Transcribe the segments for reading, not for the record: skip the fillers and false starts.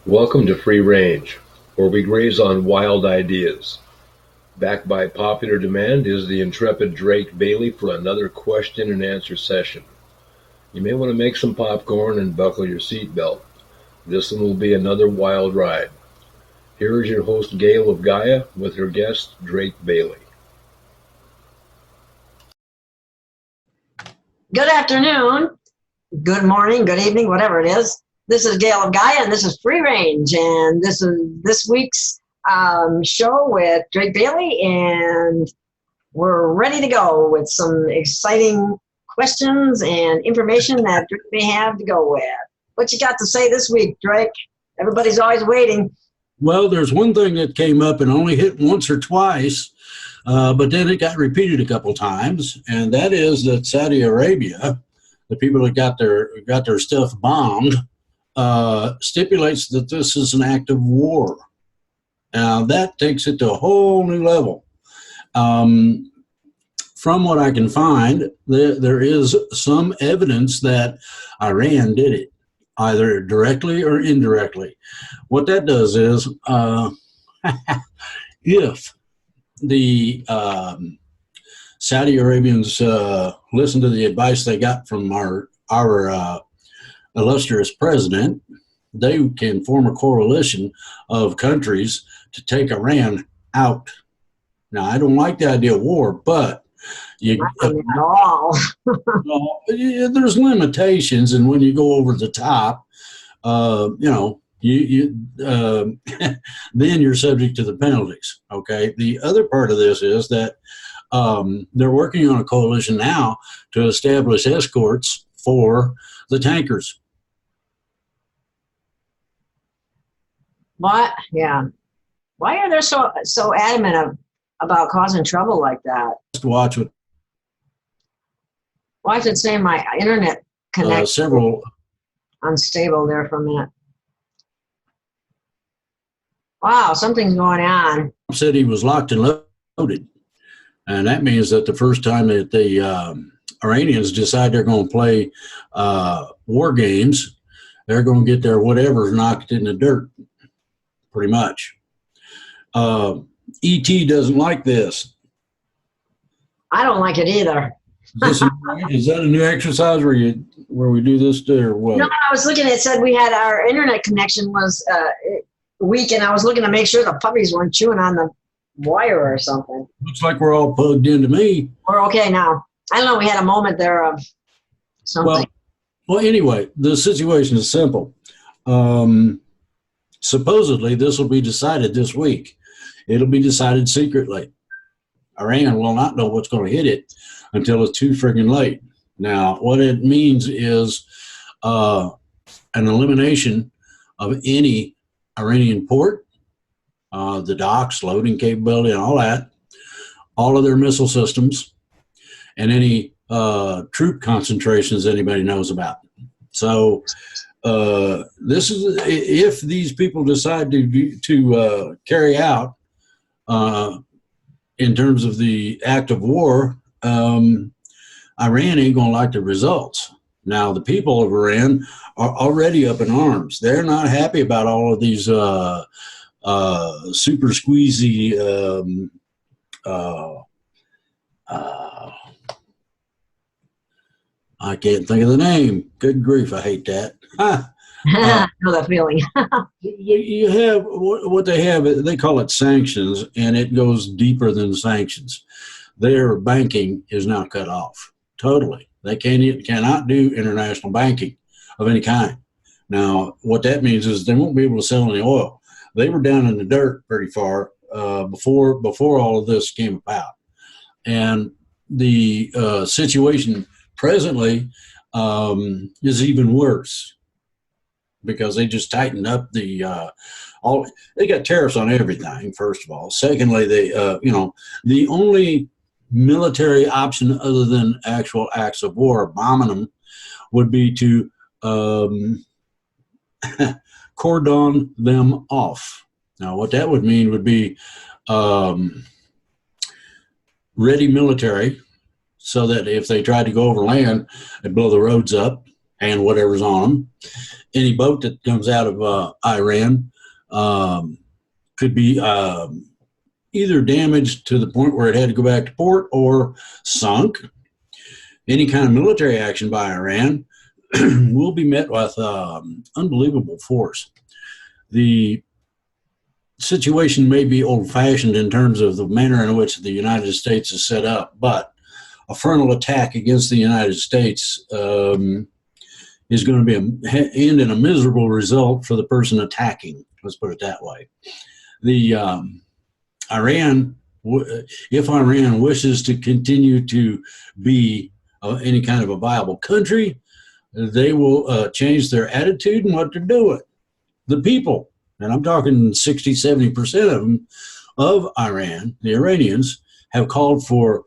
Welcome to Free Range, where we graze on wild ideas. Backed by popular demand is the intrepid Drake Bailey for another question and answer session. You may want to make some popcorn and buckle your seatbelt. This one will be another wild ride. Here is your host Gail of Gaia with her guest Drake Bailey. Good afternoon, good morning, good evening, whatever it is. This is Gail of Gaia, and this is Free Range, and this is this week's show with Drake Bailey, and we're ready to go with some exciting questions and information that Drake may have to go with. What you got to say this week, Drake? Everybody's always waiting. Well, there's one thing that came up and only hit once or twice, but then it got repeated a couple times, and that is that Saudi Arabia, the people that got their stuff bombed, stipulates that this is an act of war. Now, that takes it to a whole new level. From what I can find, there is some evidence that Iran did it, either directly or indirectly. What that does is, if the Saudi Arabians listen to the advice they got from our illustrious president, they can form a coalition of countries to take Iran out. Now, I don't like the idea of war, but there's limitations, and when you go over the top, then you're subject to the penalties. Okay. The other part of this is that they're working on a coalition now to establish escorts for the tankers. What? Yeah. Why are they so adamant about causing trouble like that? Just watch what. Well, I should say my internet connection Several unstable there for a minute. Wow, something's going on. Said he was locked and loaded, and that means that the first time that the Iranians decide they're going to play war games, they're going to get their whatever knocked in the dirt, pretty much. ET doesn't like this. I don't like it either. Is that a new exercise where we do this or what? No, I was looking. It said we had our internet connection was weak, and I was looking to make sure the puppies weren't chewing on the wire or something. Looks like we're all plugged into me. We're okay now. I don't know. We had a moment there of something. Well, anyway, the situation is simple. Supposedly, this will be decided this week. It'll be decided secretly. Iran will not know what's going to hit it until it's too friggin' late. Now, what it means is an elimination of any Iranian port, the docks, loading capability, and all that, all of their missile systems, and any troop concentrations anybody knows about. So this is if these people decide to carry out in terms of the act of war, Iran ain't gonna like the results. Now, the people of Iran are already up in arms. They're not happy about all of these super squeezy I can't think of the name. Good grief, I hate that. I know that feeling. You have what they have, they call it sanctions, and it goes deeper than sanctions. Their banking is now cut off totally. They cannot do international banking of any kind. Now, what that means is they won't be able to sell any oil. They were down in the dirt pretty far before all of this came about. And the situation presently is even worse because they just tightened up they got tariffs on everything, first of all. Secondly, the only military option other than actual acts of war, bombing them, would be to cordon them off. Now, what that would mean would be ready military, so that if they tried to go over land, they'd blow the roads up and whatever's on them. Any boat that comes out of Iran could be either damaged to the point where it had to go back to port or sunk. Any kind of military action by Iran will be met with unbelievable force. The situation may be old-fashioned in terms of the manner in which the United States is set up, but a frontal attack against the United States is going to be end in a miserable result for the person attacking. Let's put it that way. The if Iran wishes to continue to be any kind of a viable country, they will change their attitude and what they're doing. The people, and I'm talking 60, 70% of them, of Iran, the Iranians, have called for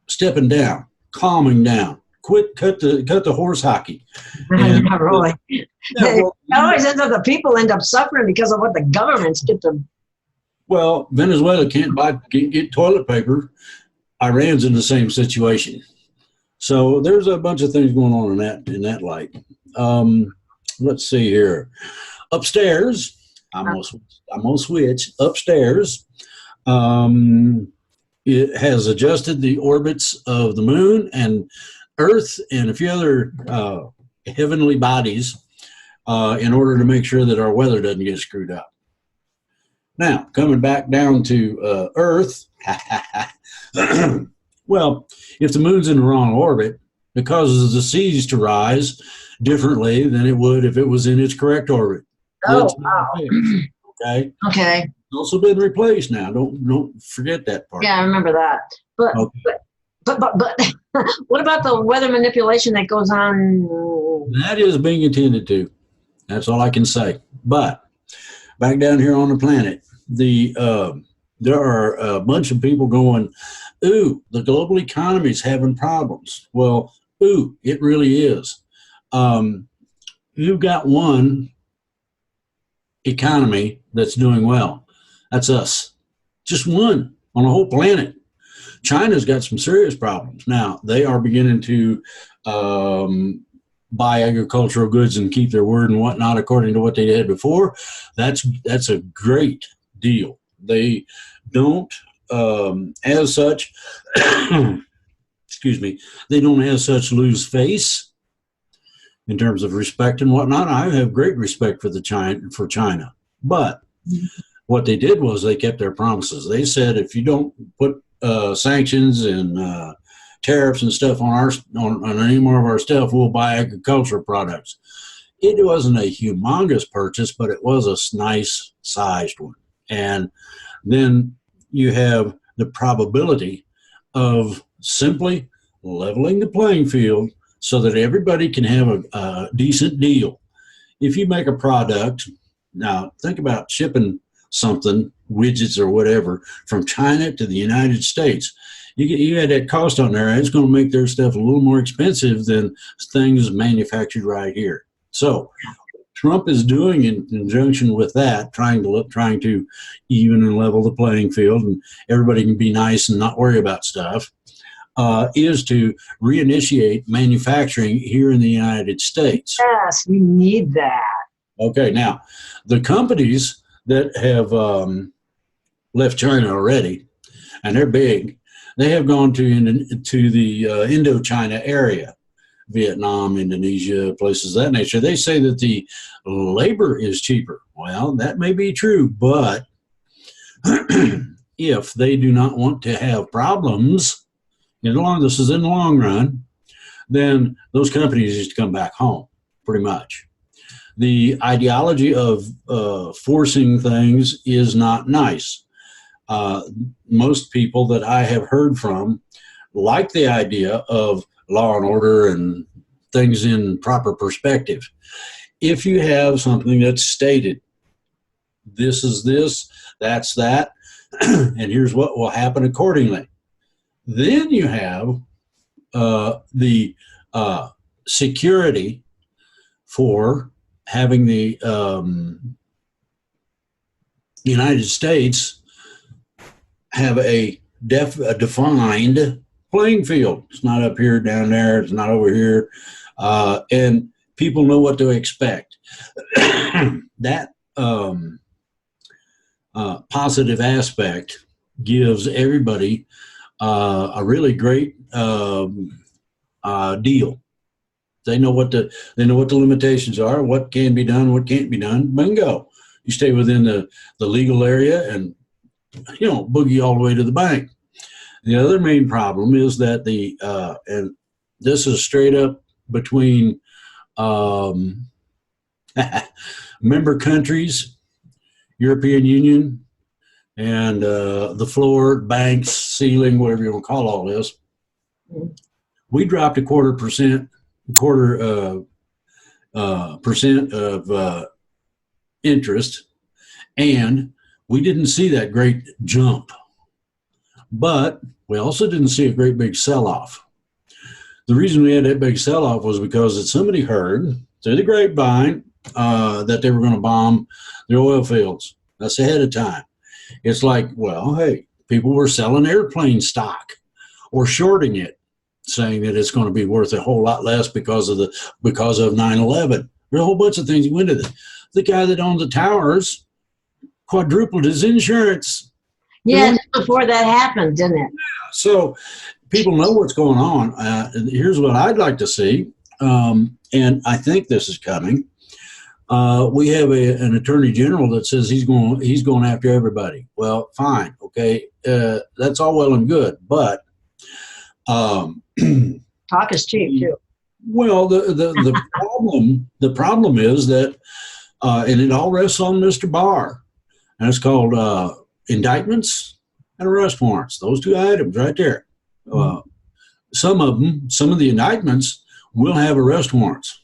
stepping down, calming down, cut the horse hockey. And, not really. It always ends up the people end up suffering because of what the governments get them. Well, Venezuela can't get toilet paper. Iran's in the same situation. So there's a bunch of things going on in that light. Let's see here. Upstairs, I'm gonna switch. Upstairs, it has adjusted the orbits of the moon and Earth and a few other heavenly bodies in order to make sure that our weather doesn't get screwed up. Now, coming back down to Earth, well, if the moon's in the wrong orbit, it causes the seas to rise differently than it would if it was in its correct orbit. Oh, wow. Okay. Okay. It's also been replaced now. Don't forget that part. Yeah, I remember that. But okay. but what about the weather manipulation that goes on? That is being attended to. That's all I can say. But back down here on the planet, there are a bunch of people going, ooh, the global economy is having problems. Well, ooh, it really is. You've got one economy that's doing well. That's us. Just one on the whole planet. China's got some serious problems. Now, they are beginning to buy agricultural goods and keep their word and whatnot according to what they did before. That's a great deal. They don't, as such, excuse me, they don't as such lose face in terms of respect and whatnot. I have great respect for China. But what they did was they kept their promises. They said, if you don't put sanctions and tariffs and stuff on any more of our stuff, we'll buy agricultural products. It wasn't a humongous purchase, but it was a nice sized one. And then you have the probability of simply leveling the playing field so that everybody can have a decent deal. If you make a product, now think about shipping something, widgets or whatever, from China to the United States. You had that cost on there, and it's going to make their stuff a little more expensive than things manufactured right here. So Trump is doing, in conjunction with that, trying to even and level the playing field, and everybody can be nice and not worry about stuff, is to reinitiate manufacturing here in the United States. Yes, we need that. Okay, now, the companies that have left China already, and they're big, they have gone to the Indochina area, Vietnam, Indonesia, places of that nature. They say that the labor is cheaper. Well, that may be true, but if they do not want to have problems, this is in the long run, then those companies used to come back home, pretty much. The ideology of forcing things is not nice. Most people that I have heard from like the idea of law and order and things in proper perspective. If you have something that's stated, this is this, that's that, and here's what will happen accordingly, then you have the security for having the United States have a defined playing field. It's not up here, down there. It's not over here. and people know what to expect. That positive aspect gives everybody a really great deal. They know what the limitations are, what can be done, what can't be done. Bingo. You stay within the legal area and, boogie all the way to the bank. The other main problem is that and this is straight up between member countries, European Union, and the floor, banks, ceiling, whatever you want to call all this. We dropped a quarter percent of interest, and we didn't see that great jump. But we also didn't see a great big sell-off. The reason we had that big sell-off was because somebody heard through the grapevine that they were going to bomb the oil fields. That's ahead of time. It's like, well, hey, people were selling airplane stock or shorting it, saying that it's going to be worth a whole lot less because of 9/11. There's a whole bunch of things that went into it. The guy that owned the towers quadrupled his insurance. Yeah, just before that happened, didn't it? So people know what's going on. Here's what I'd like to see, and I think this is coming. We have an attorney general that says he's going after everybody. Well, fine, okay, that's all well and good, but talk is cheap too. Well, the problem is that, and it all rests on Mr. Barr, and it's called indictments and arrest warrants. Those two items right there. Some of the indictments will have arrest warrants,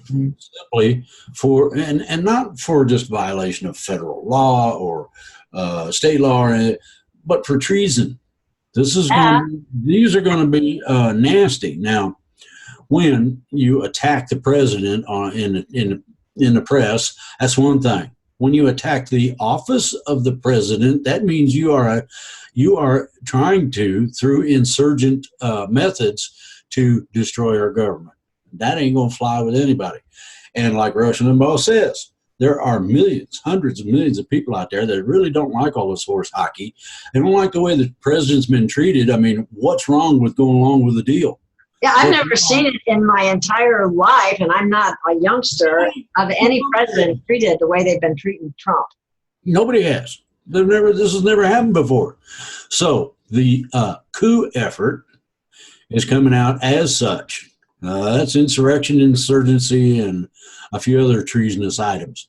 simply for and not for just violation of federal law or state law, but for treason. These are going to be nasty. Now, when you attack the president in the press, that's one thing. When you attack the office of the president, that means you are trying to, through insurgent methods, to destroy our government. That ain't going to fly with anybody. And like Rush Limbaugh says, there are millions, hundreds of millions of people out there that really don't like all this horse hockey. They don't like the way the president's been treated. I mean, what's wrong with going along with the deal? Yeah, I've never seen it in my entire life, and I'm not a youngster, of any president treated the way they've been treating Trump. Nobody has. This has never happened before. So the coup effort is coming out as such. That's insurrection, insurgency, and a few other treasonous items.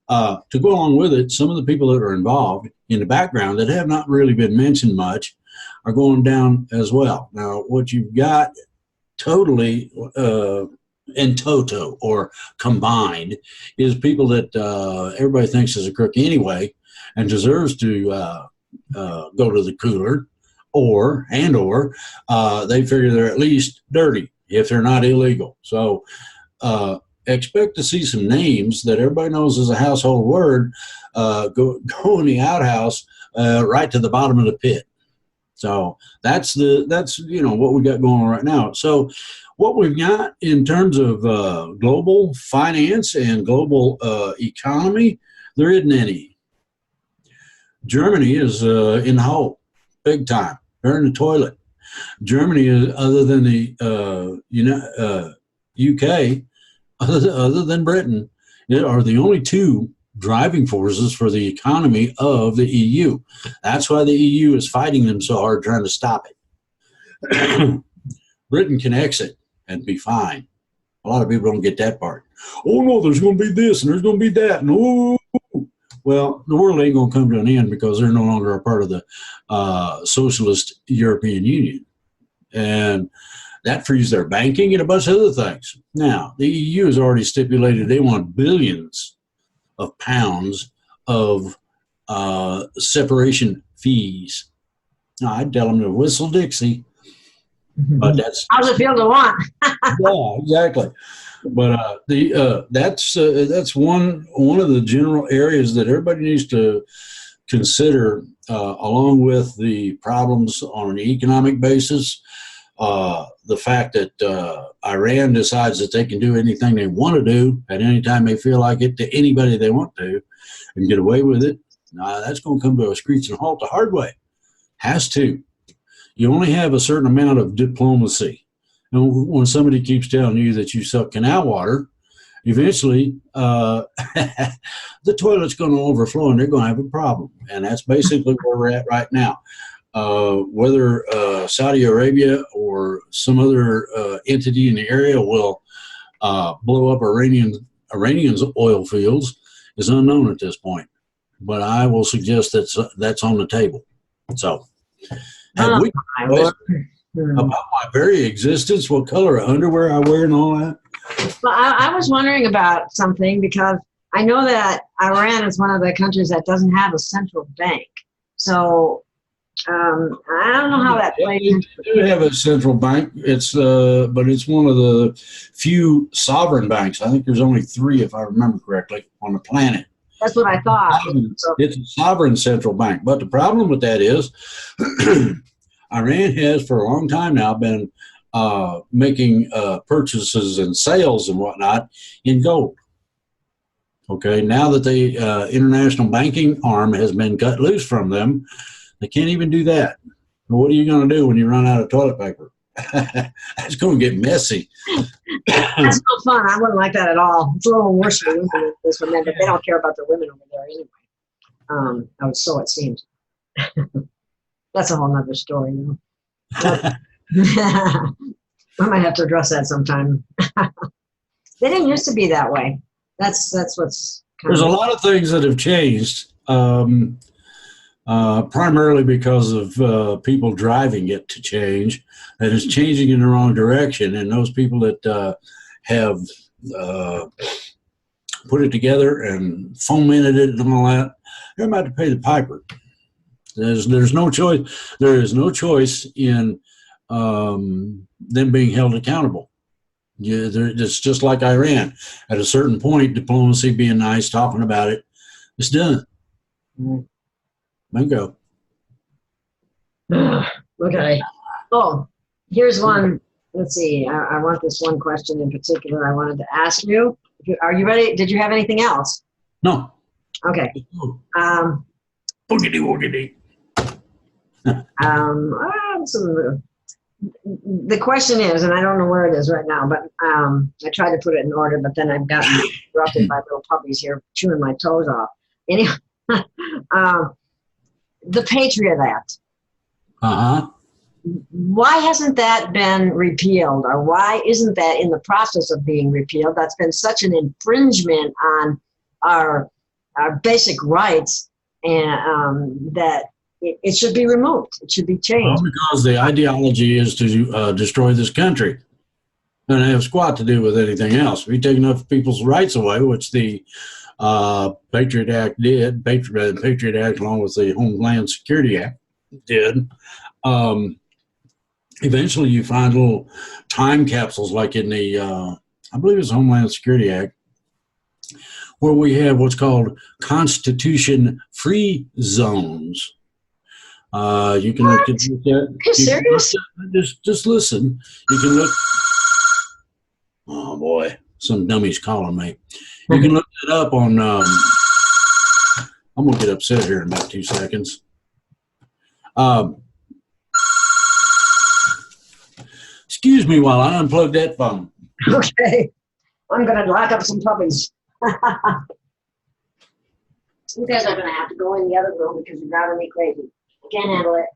To go along with it, some of the people that are involved in the background that have not really been mentioned much are going down as well. Now, what you've got totally in toto or combined is people that everybody thinks is a crook anyway and deserves to go to the cooler, or they figure they're at least dirty if they're not illegal. So expect to see some names that everybody knows is a household word go in the outhouse right to the bottom of the pit. So that's what we got going on right now. So what we've got in terms of global finance and global economy, there isn't any. Germany is in the hole, big time. They're in the toilet. Germany is, other than the UK, other than Britain, are the only two driving forces for the economy of the EU. That's why the EU is fighting them so hard, trying to stop it. Britain can exit and be fine. A lot of people don't get that part. Oh no, there's going to be this and there's going to be that. And oh, well, the world ain't going to come to an end because they're no longer a part of the socialist European Union. And that frees their banking and a bunch of other things. Now, the EU has already stipulated they want billions of pounds of separation fees. Now, I'd tell them to whistle Dixie, but that's how's it feel to want? yeah, exactly. But that's one of the general areas that everybody needs to consider, along with the problems on an economic basis. the fact that Iran decides that they can do anything they want to do at any time they feel like it to anybody they want to and get away with it, that's going to come to a screeching halt the hard way. Has to. You only have a certain amount of diplomacy. And when somebody keeps telling you that you suck canal water, eventually the toilet's going to overflow and they're going to have a problem. And that's basically where we're at right now. Whether Saudi Arabia or some other entity in the area will blow up Iranian's oil fields is unknown at this point. But I will suggest that's on the table. So, have we about my very existence, what color of underwear I wear and all that? Well, I was wondering about something because I know that Iran is one of the countries that doesn't have a central bank. So I don't know how that plays. They do have a central bank. But it's one of the few sovereign banks. I think there's only 3, if I remember correctly, on the planet. That's what I thought. It's a sovereign central bank. But the problem with that is Iran has for a long time now been making purchases and sales and whatnot in gold. Okay, now that the international banking arm has been cut loose from them, they can't even do that. What are you going to do when you run out of toilet paper? It's going to get messy. That's no fun. I wouldn't like that at all. It's a little worse for women than this for men, but they don't care about the women over there anyway. So it seems. That's a whole nother story, though. I might have to address that sometime. They didn't used to be that way. That's what's There's a lot of things that have changed, primarily because of people driving it to change, and it's changing in the wrong direction. And those people that have put it together and fomented it and all that, they're about to pay the piper. There's no choice. There is no choice in them being held accountable. It's just like Iran. At a certain point, diplomacy being nice, talking about it, it's done. Bingo. Okay. Oh, here's one. Let's see. I want this one question in particular I wanted to ask you. Are you ready? Did you have anything else? No. Okay. Boogity woogity. The question is, and I don't know where it is right now, but I tried to put it in order, but then I've gotten interrupted by little puppies here chewing my toes off. Anyway, the Patriot Act. Why hasn't that been repealed, or why isn't that in the process of being repealed? That's been such an infringement on our basic rights, and that it should be removed. It should be changed. Well, because the ideology is to destroy this country, and it have squat to do with anything else. If you take enough people's rights away, which the Patriot Act did, Patriot Act along with the Homeland Security Act did, eventually you find little time capsules like in the, I believe it's Homeland Security Act, where we have what's called Constitution-free zones. You can look at that. Are you serious? Just listen. You can look. Oh boy, some dummy's calling me. You can look it up on. I'm gonna get upset here in about 2 seconds. Excuse me while I unplug that phone. Okay, I'm gonna lock up some puppies. You guys are gonna have to go in the other room because you're driving me crazy. I can't handle it.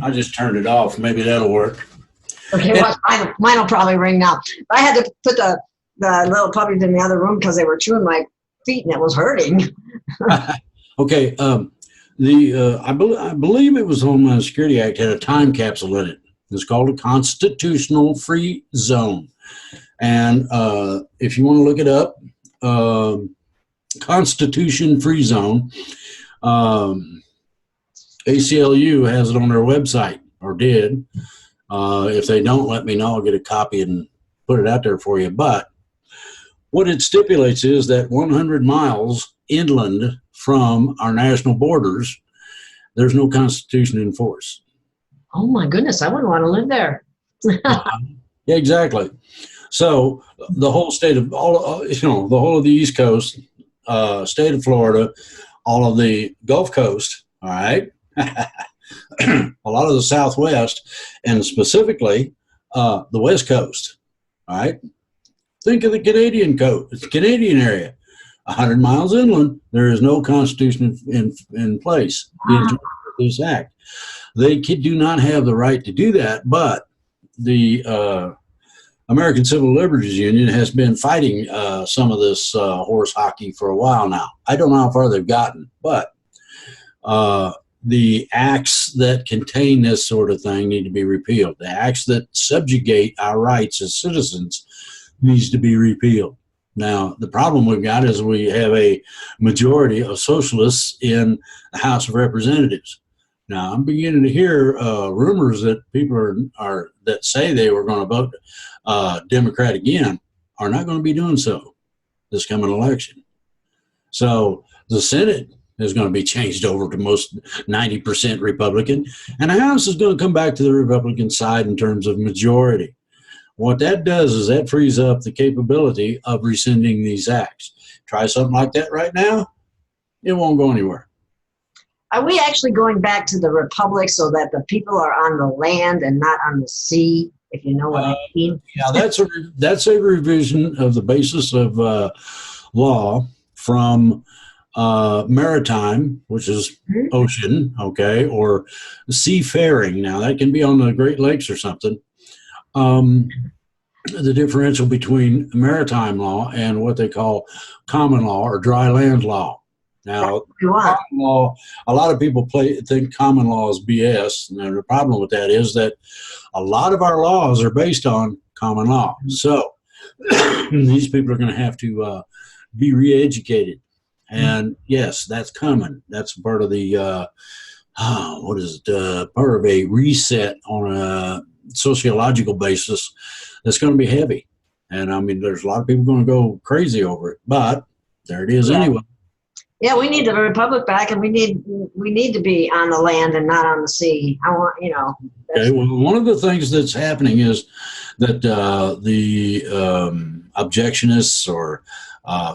I just turned it off. Maybe that'll work. Okay, well, mine will probably ring now. I had to put the little puppies in the other room because they were chewing my feet and it was hurting. Okay, I believe it was the Homeland Security Act had a time capsule in it. It's called a constitutional free zone. And if you want to look it up, Constitution Free Zone, ACLU has it on their website, or did. If they don't, let me know. I'll get a copy and put it out there for you. But what it stipulates is that 100 miles inland from our national borders, there's no constitution in force. Oh my goodness, I wouldn't want to live there. Yeah, exactly. So the whole state of the whole of the East Coast, state of Florida, all of the Gulf Coast, all right, a lot of the Southwest, and specifically the West Coast, all right. Think of the Canadian coast, the Canadian area. 100 miles inland, there is no constitution in place in this act. They do not have the right to do that, but the American Civil Liberties Union has been fighting some of this horse hockey for a while now. I don't know how far they've gotten, but the acts that contain this sort of thing need to be repealed. The acts that subjugate our rights as citizens needs to be repealed. Now, the problem we've got is we have a majority of socialists in the House of Representatives. Now, I'm beginning to hear rumors that people are that say they were going to vote Democrat again are not going to be doing so this coming election. So the Senate is going to be changed over to most 90% Republican, and the House is going to come back to the Republican side in terms of majority. What that does is that frees up the capability of rescinding these acts. Try something like that right now, it won't go anywhere. Are we actually going back to the republic so that the people are on the land and not on the sea, if you know what I mean? Yeah, that's a revision of the basis of law from maritime, which is ocean, okay, or seafaring. Now, that can be on the Great Lakes or something. The differential between maritime law and what they call common law or dry land law. Now, common law, a lot of people think common law is BS, and the problem with that is that a lot of our laws are based on common law. So these people are going to have to be re-educated. And yes, that's coming. That's part of the, part of a reset on a sociological basis that's going to be heavy. And I mean, there's a lot of people going to go crazy over it, but there it is anyway. Yeah, we need the republic back, and we need to be on the land and not on the sea. I want, Okay, well, one of the things that's happening is that the objectionists or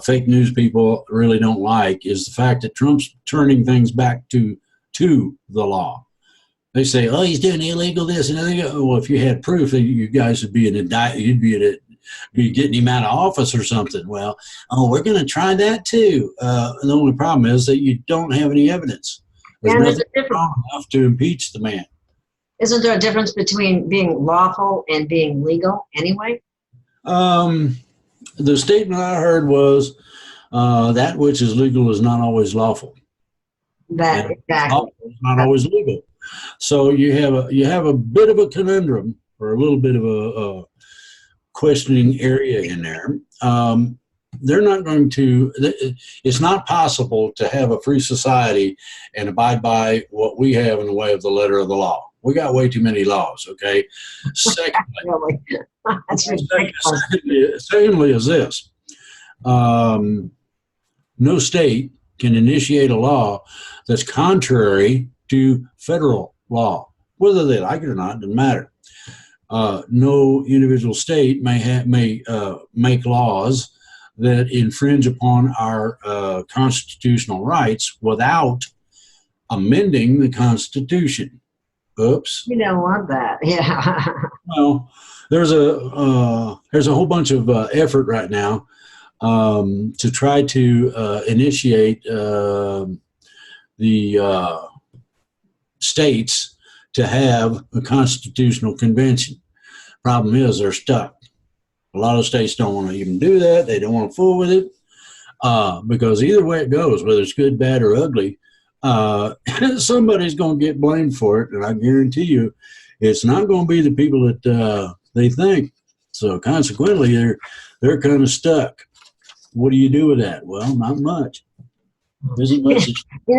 fake news people really don't like is the fact that Trump's turning things back to the law. They say, "Oh, he's doing illegal this and illegal." Well, if you had proof, you guys would be you'd be getting him out of office or something. Well, we're going to try that too. And the only problem is that you don't have any evidence. There's nothing strong enough to impeach the man. Isn't there a difference between being lawful and being legal anyway? The statement I heard was that which is legal is not always lawful. Exactly. It's not always legal. So you have a bit of a conundrum or a little bit of a questioning area in there. They're not going to. It's not possible to have a free society and abide by what we have in the way of the letter of the law. We got way too many laws. Okay. Secondly, secondly is this: no state can initiate a law that's contrary to federal law, whether they like it or not. Doesn't matter. No individual state may make laws that infringe upon our constitutional rights without amending the Constitution. Oops. You don't want that. Yeah. Well, there's a whole bunch of effort right now to try to initiate the states to have a constitutional convention. Problem is, they're stuck. A lot of states don't want to even do that. They don't want to fool with it because either way it goes, whether it's good, bad, or ugly, somebody's going to get blamed for it, and I guarantee you it's not going to be the people that they think. So consequently, they're kind of stuck. What do you do with that? Well, not much. Isn't much.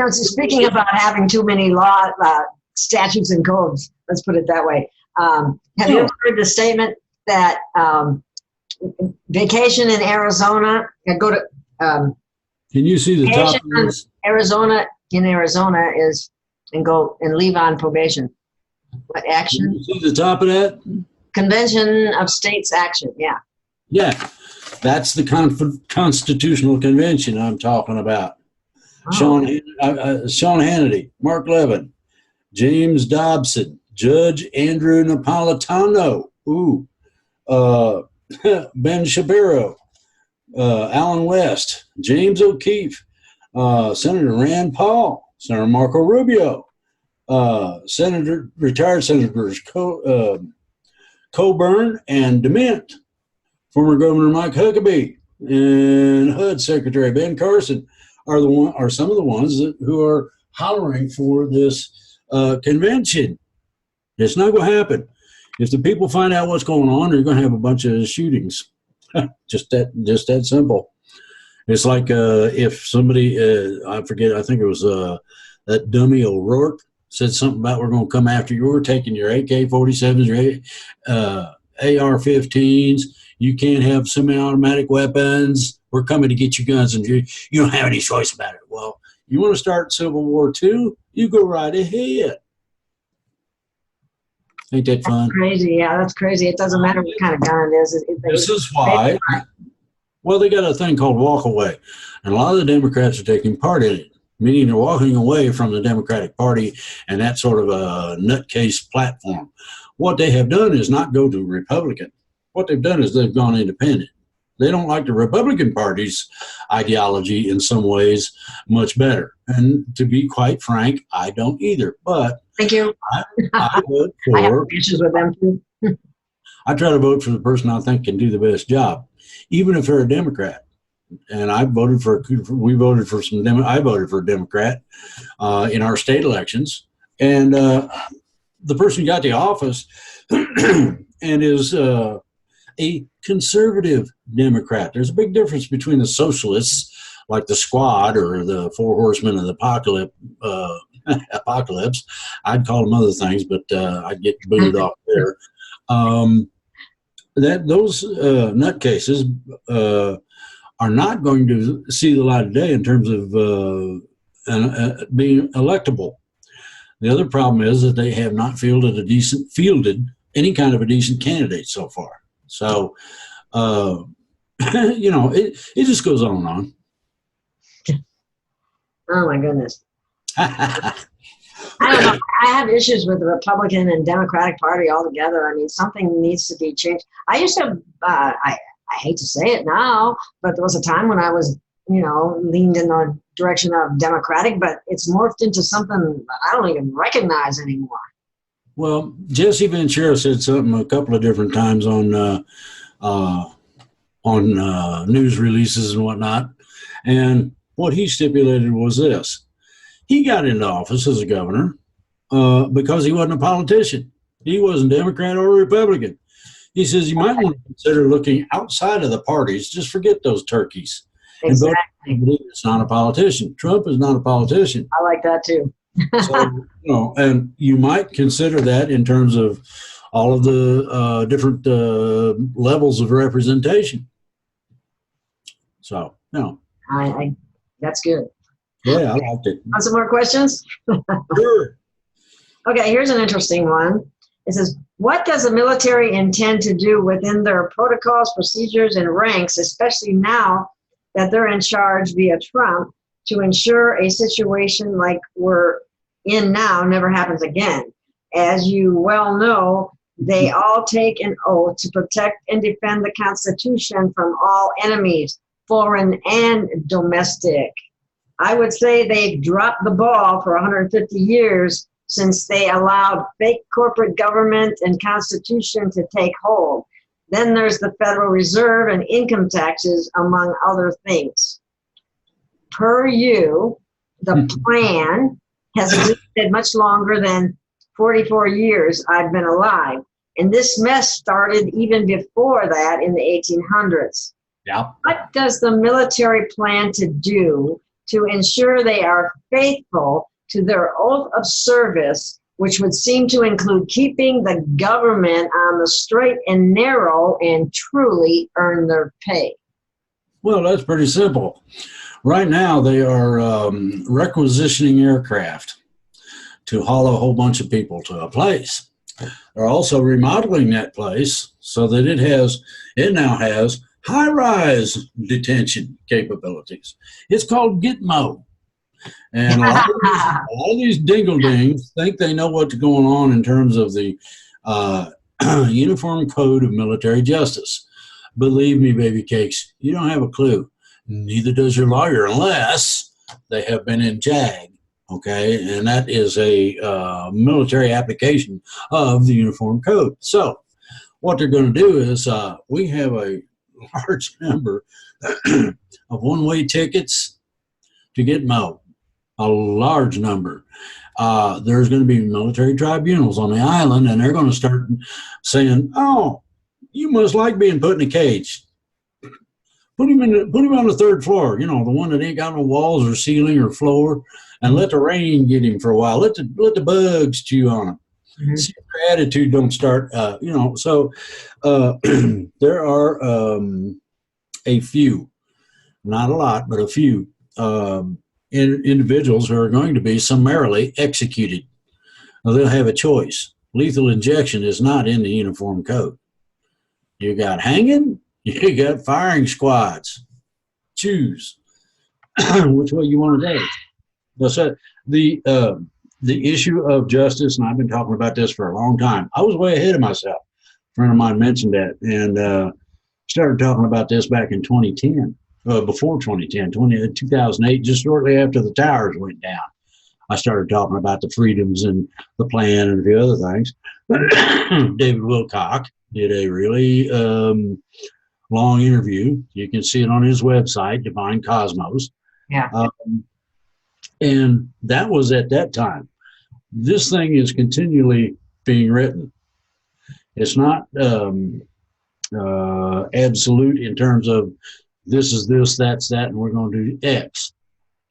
Speaking about having too many statutes and codes, let's put it that way. Have you ever heard the statement that vacation in Arizona, go to Can you see the top of this? Arizona is and go and leave on probation. What action? Can you see the top of that? Convention of States action. Yeah. Yeah, that's the Constitutional Convention I'm talking about. Oh. Sean Hannity, Mark Levin, James Dobson, Judge Andrew Napolitano, Ben Shapiro, Alan West, James O'Keefe, Senator Rand Paul, Senator Marco Rubio, retired Senators Coburn and DeMint, former Governor Mike Huckabee, and HUD Secretary Ben Carson are some of the ones who are hollering for this convention. It's not going to happen. If the people find out what's going on, they're going to have a bunch of shootings. just that simple. It's like if somebody, I forget, I think it was that dummy O'Rourke said something about we're going to come after you. We're taking your AK-47s, your AR-15s. You can't have semi-automatic weapons. We're coming to get your guns, and you don't have any choice about it. Well, you want to start Civil War II? You go right ahead. Ain't that fun? That's crazy. Yeah, that's crazy. It doesn't matter what kind of gun it is. This is why. Well, they got a thing called walk away, and a lot of the Democrats are taking part in it, meaning they're walking away from the Democratic Party and that sort of a nutcase platform. What they have done is not go to Republican. What they've done is they've gone independent. They don't like the Republican Party's ideology in some ways much better. And to be quite frank, I don't either. But thank you. I vote for. I have issues with them too. I try to vote for the person I think can do the best job, even if they're a Democrat. And I voted for a Democrat in our state elections. And the person got the office and is a conservative Democrat. There's a big difference between the socialists, like the Squad or the Four Horsemen of the Apocalypse. I'd call them other things, but I'd get booted off there. Those nutcases are not going to see the light of day in terms of being electable. The other problem is that they have not fielded any kind of a decent candidate so far. So, it just goes on and on. Oh my goodness. I don't know. I have issues with the Republican and Democratic Party altogether. I mean, something needs to be changed. I used to, I hate to say it now, but there was a time when I was, leaned in the direction of Democratic, but it's morphed into something I don't even recognize anymore. Well, Jesse Ventura said something a couple of different times on news releases and whatnot. And what he stipulated was this. He got into office as a governor because he wasn't a politician. He wasn't Democrat or Republican. He says you might want to consider looking outside of the parties. Just forget those turkeys. Exactly. And vote for it's not a politician. Trump is not a politician. I like that too. So, and you might consider that in terms of all of the different levels of representation. So, I that's good. Yeah, I liked it. Want some more questions? Sure. Okay, here's an interesting one. It says, what does the military intend to do within their protocols, procedures, and ranks, especially now that they're in charge via Trump, to ensure a situation like we're in now never happens again? As you well know, they all take an oath to protect and defend the Constitution from all enemies, foreign and domestic. I would say they dropped the ball for 150 years since they allowed fake corporate government and Constitution to take hold. Then there's the Federal Reserve and income taxes, among other things. Per you, the plan has existed much longer than 44 years I've been alive. And this mess started even before that in the 1800s. Yeah. What does the military plan to do to ensure they are faithful to their oath of service, which would seem to include keeping the government on the straight and narrow and truly earn their pay? Well, that's pretty simple. Right now, they are requisitioning aircraft to haul a whole bunch of people to a place. They're also remodeling that place so that it now has high-rise detention capabilities. It's called Gitmo. And a lot of these dingle-dings think they know what's going on in terms of the Uniform Code of Military Justice. Believe me, baby cakes, you don't have a clue. Neither does your lawyer unless they have been in JAG, okay? And that is a military application of the Uniform Code. So what they're going to do is we have a large number of one-way tickets to Gitmo. A large number. There's going to be military tribunals on the island, and they're going to start saying, "Oh, you must like being put in a cage. Put him on the third floor. You know, the one that ain't got no walls or ceiling or floor, and let the rain get him for a while. Let the bugs chew on him. Mm-hmm. See if their attitude don't start. So there are a few, not a lot, but a few." Individuals who are going to be summarily executed. Now, they'll have a choice. Lethal injection is not in the Uniform Code. You got hanging, you got firing squads. Choose which way you want to go. So the issue of justice, and I've been talking about this for a long time. I was way ahead of myself. A friend of mine mentioned that, and started talking about this back in 2010. Before 2008, just shortly after the towers went down, I started talking about the freedoms and the plan and a few other things. David Wilcock did a really long interview. You can see it on his website, Divine Cosmos. Yeah. And that was at that time. This thing is continually being written. It's not absolute in terms of this is this, that's that, and we're going to do X.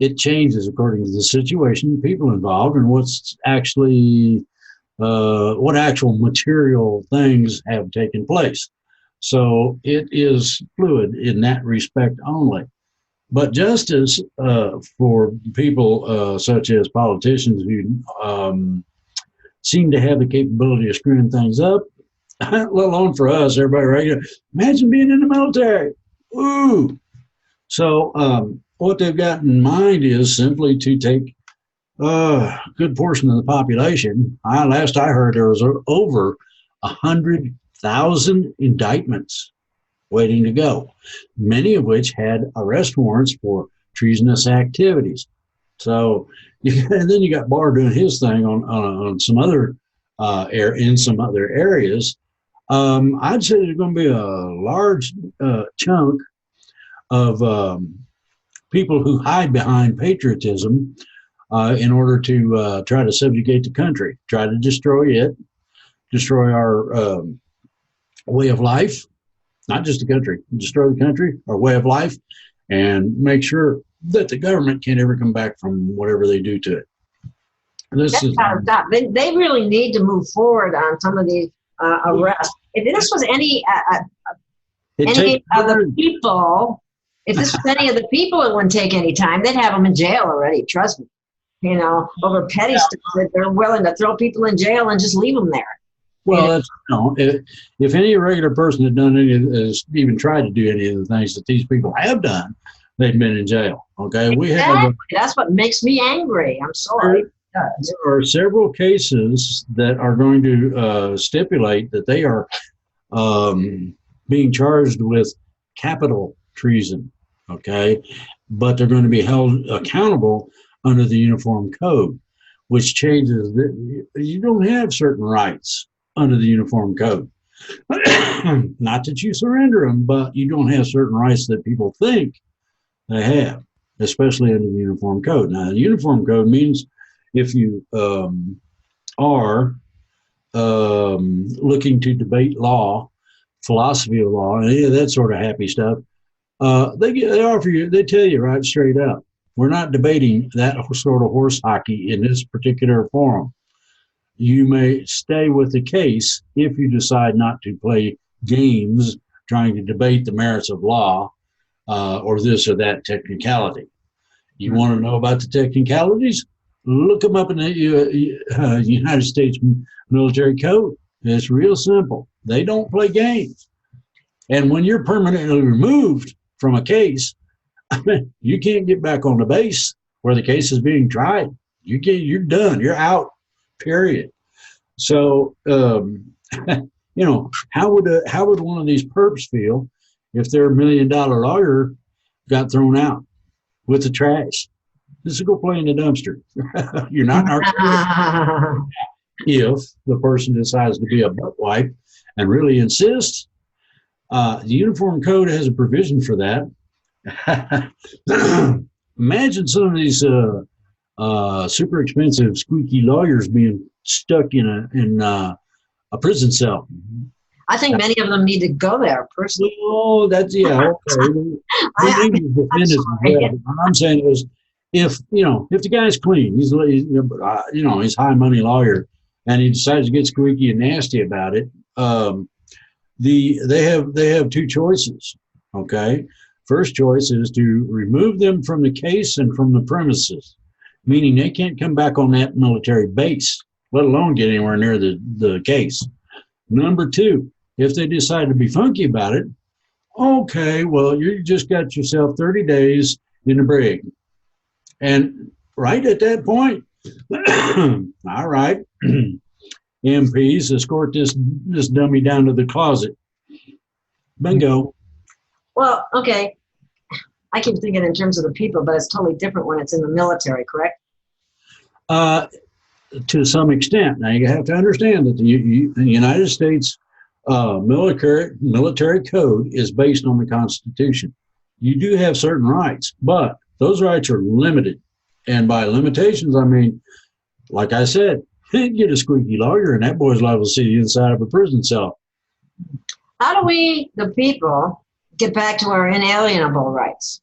It changes according to the situation, people involved, and what's actually, what actual material things have taken place. So it is fluid in that respect only. But justice for people such as politicians who seem to have the capability of screwing things up, let alone for us, everybody regular, imagine being in the military. Ooh. So what they've got in mind is simply to take a good portion of the population. Last I heard, there was over 100,000 indictments waiting to go, many of which had arrest warrants for treasonous activities. So, and then you got Barr doing his thing on some other in some other areas. I'd say there's going to be a large chunk of people who hide behind patriotism in order to try to subjugate the country, try to destroy it, destroy our way of life, not just the country, destroy the country, our way of life, and make sure that the government can't ever come back from whatever they do to it. They really need to move forward on some of these arrests. If this was any of the people, if this was any of the people, it wouldn't take any time. They'd have them in jail already. Trust me. You know, over petty stuff, that they're willing to throw people in jail and just leave them there. Well, that's, if any regular person had done has even tried to do any of the things that these people have done, they've been in jail. Okay, exactly. That's what makes me angry. I'm sorry. There are several cases that are going to stipulate that they are being charged with capital treason. Okay, but they're going to be held accountable under the Uniform Code, which changes that you don't have certain rights under the Uniform Code. Not that you surrender them, but you don't have certain rights that people think they have, especially under the Uniform Code. Now, the Uniform Code means if you are looking to debate law, philosophy of law, and any of that sort of happy stuff, they offer you, they tell you right straight up, we're not debating that sort of horse hockey in this particular forum. You may stay with the case if you decide not to play games trying to debate the merits of law or this or that technicality. You want to know about the technicalities? Look them up in the United States Military Code. It's real simple. They don't play games. And when you're permanently removed from a case, you can't get back on the base where the case is being tried. You're done. You're out, period. So, how would one of these perps feel if their $1 million lawyer got thrown out with the trash? This is go play in the dumpster. You're not if the person decides to be a butt wipe and really insists. The Uniform Code has a provision for that. Imagine some of these super expensive, squeaky lawyers being stuck in a prison cell. I think many of them need to go there personally. Oh, that's okay. What I'm saying is, if the guy's clean, he's high money lawyer, and he decides to get squeaky and nasty about it, they have two choices. Okay, first choice is to remove them from the case and from the premises, meaning they can't come back on that military base, let alone get anywhere near the case. Number two, if they decide to be funky about it, okay, well, you just got yourself 30 days in the brig. And right at that point, all right, MPs, escort this dummy down to the closet. Bingo. Well, okay. I keep thinking in terms of the people, but it's totally different when it's in the military, correct? To some extent. Now, you have to understand that the United States military code is based on the Constitution. You do have certain rights, but those rights are limited. And by limitations, I mean, like I said, get a squeaky lawyer and that boy's liable to see the inside of a prison cell. How do we, the people, get back to our inalienable rights?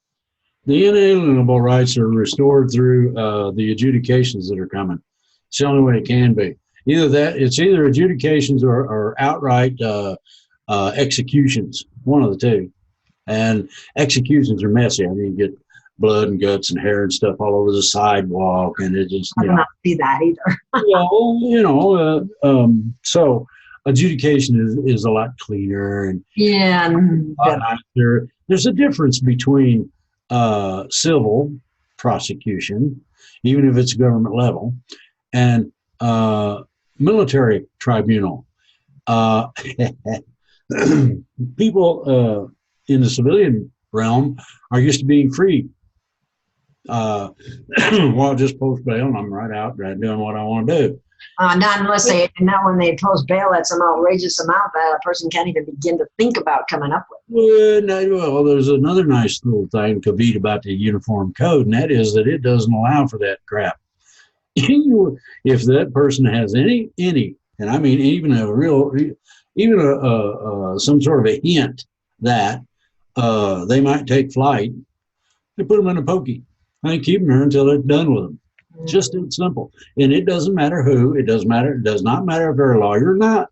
The inalienable rights are restored through the adjudications that are coming. It's the only way it can be. It's either adjudications or outright executions, one of the two. And executions are messy. I mean, you get blood and guts and hair and stuff all over the sidewalk, and it just, I don't see that either. So adjudication is a lot cleaner and nicer. There's a difference between civil prosecution, even if it's government level, and military tribunal. People in the civilian realm are used to being free. Well, just post bail and I'm right out, right doing what I want to do. Not unless when they post bail at some outrageous amount that a person can't even begin to think about coming up with. Well, there's another nice little thing, Kavit, about the Uniform Code, and that is that it doesn't allow for that crap. If that person has any, and I mean even some sort of a hint that they might take flight, they put them in a pokey. They keep them there until they're done with them. Just that simple. And it doesn't matter who. It does not matter if they're a lawyer or not.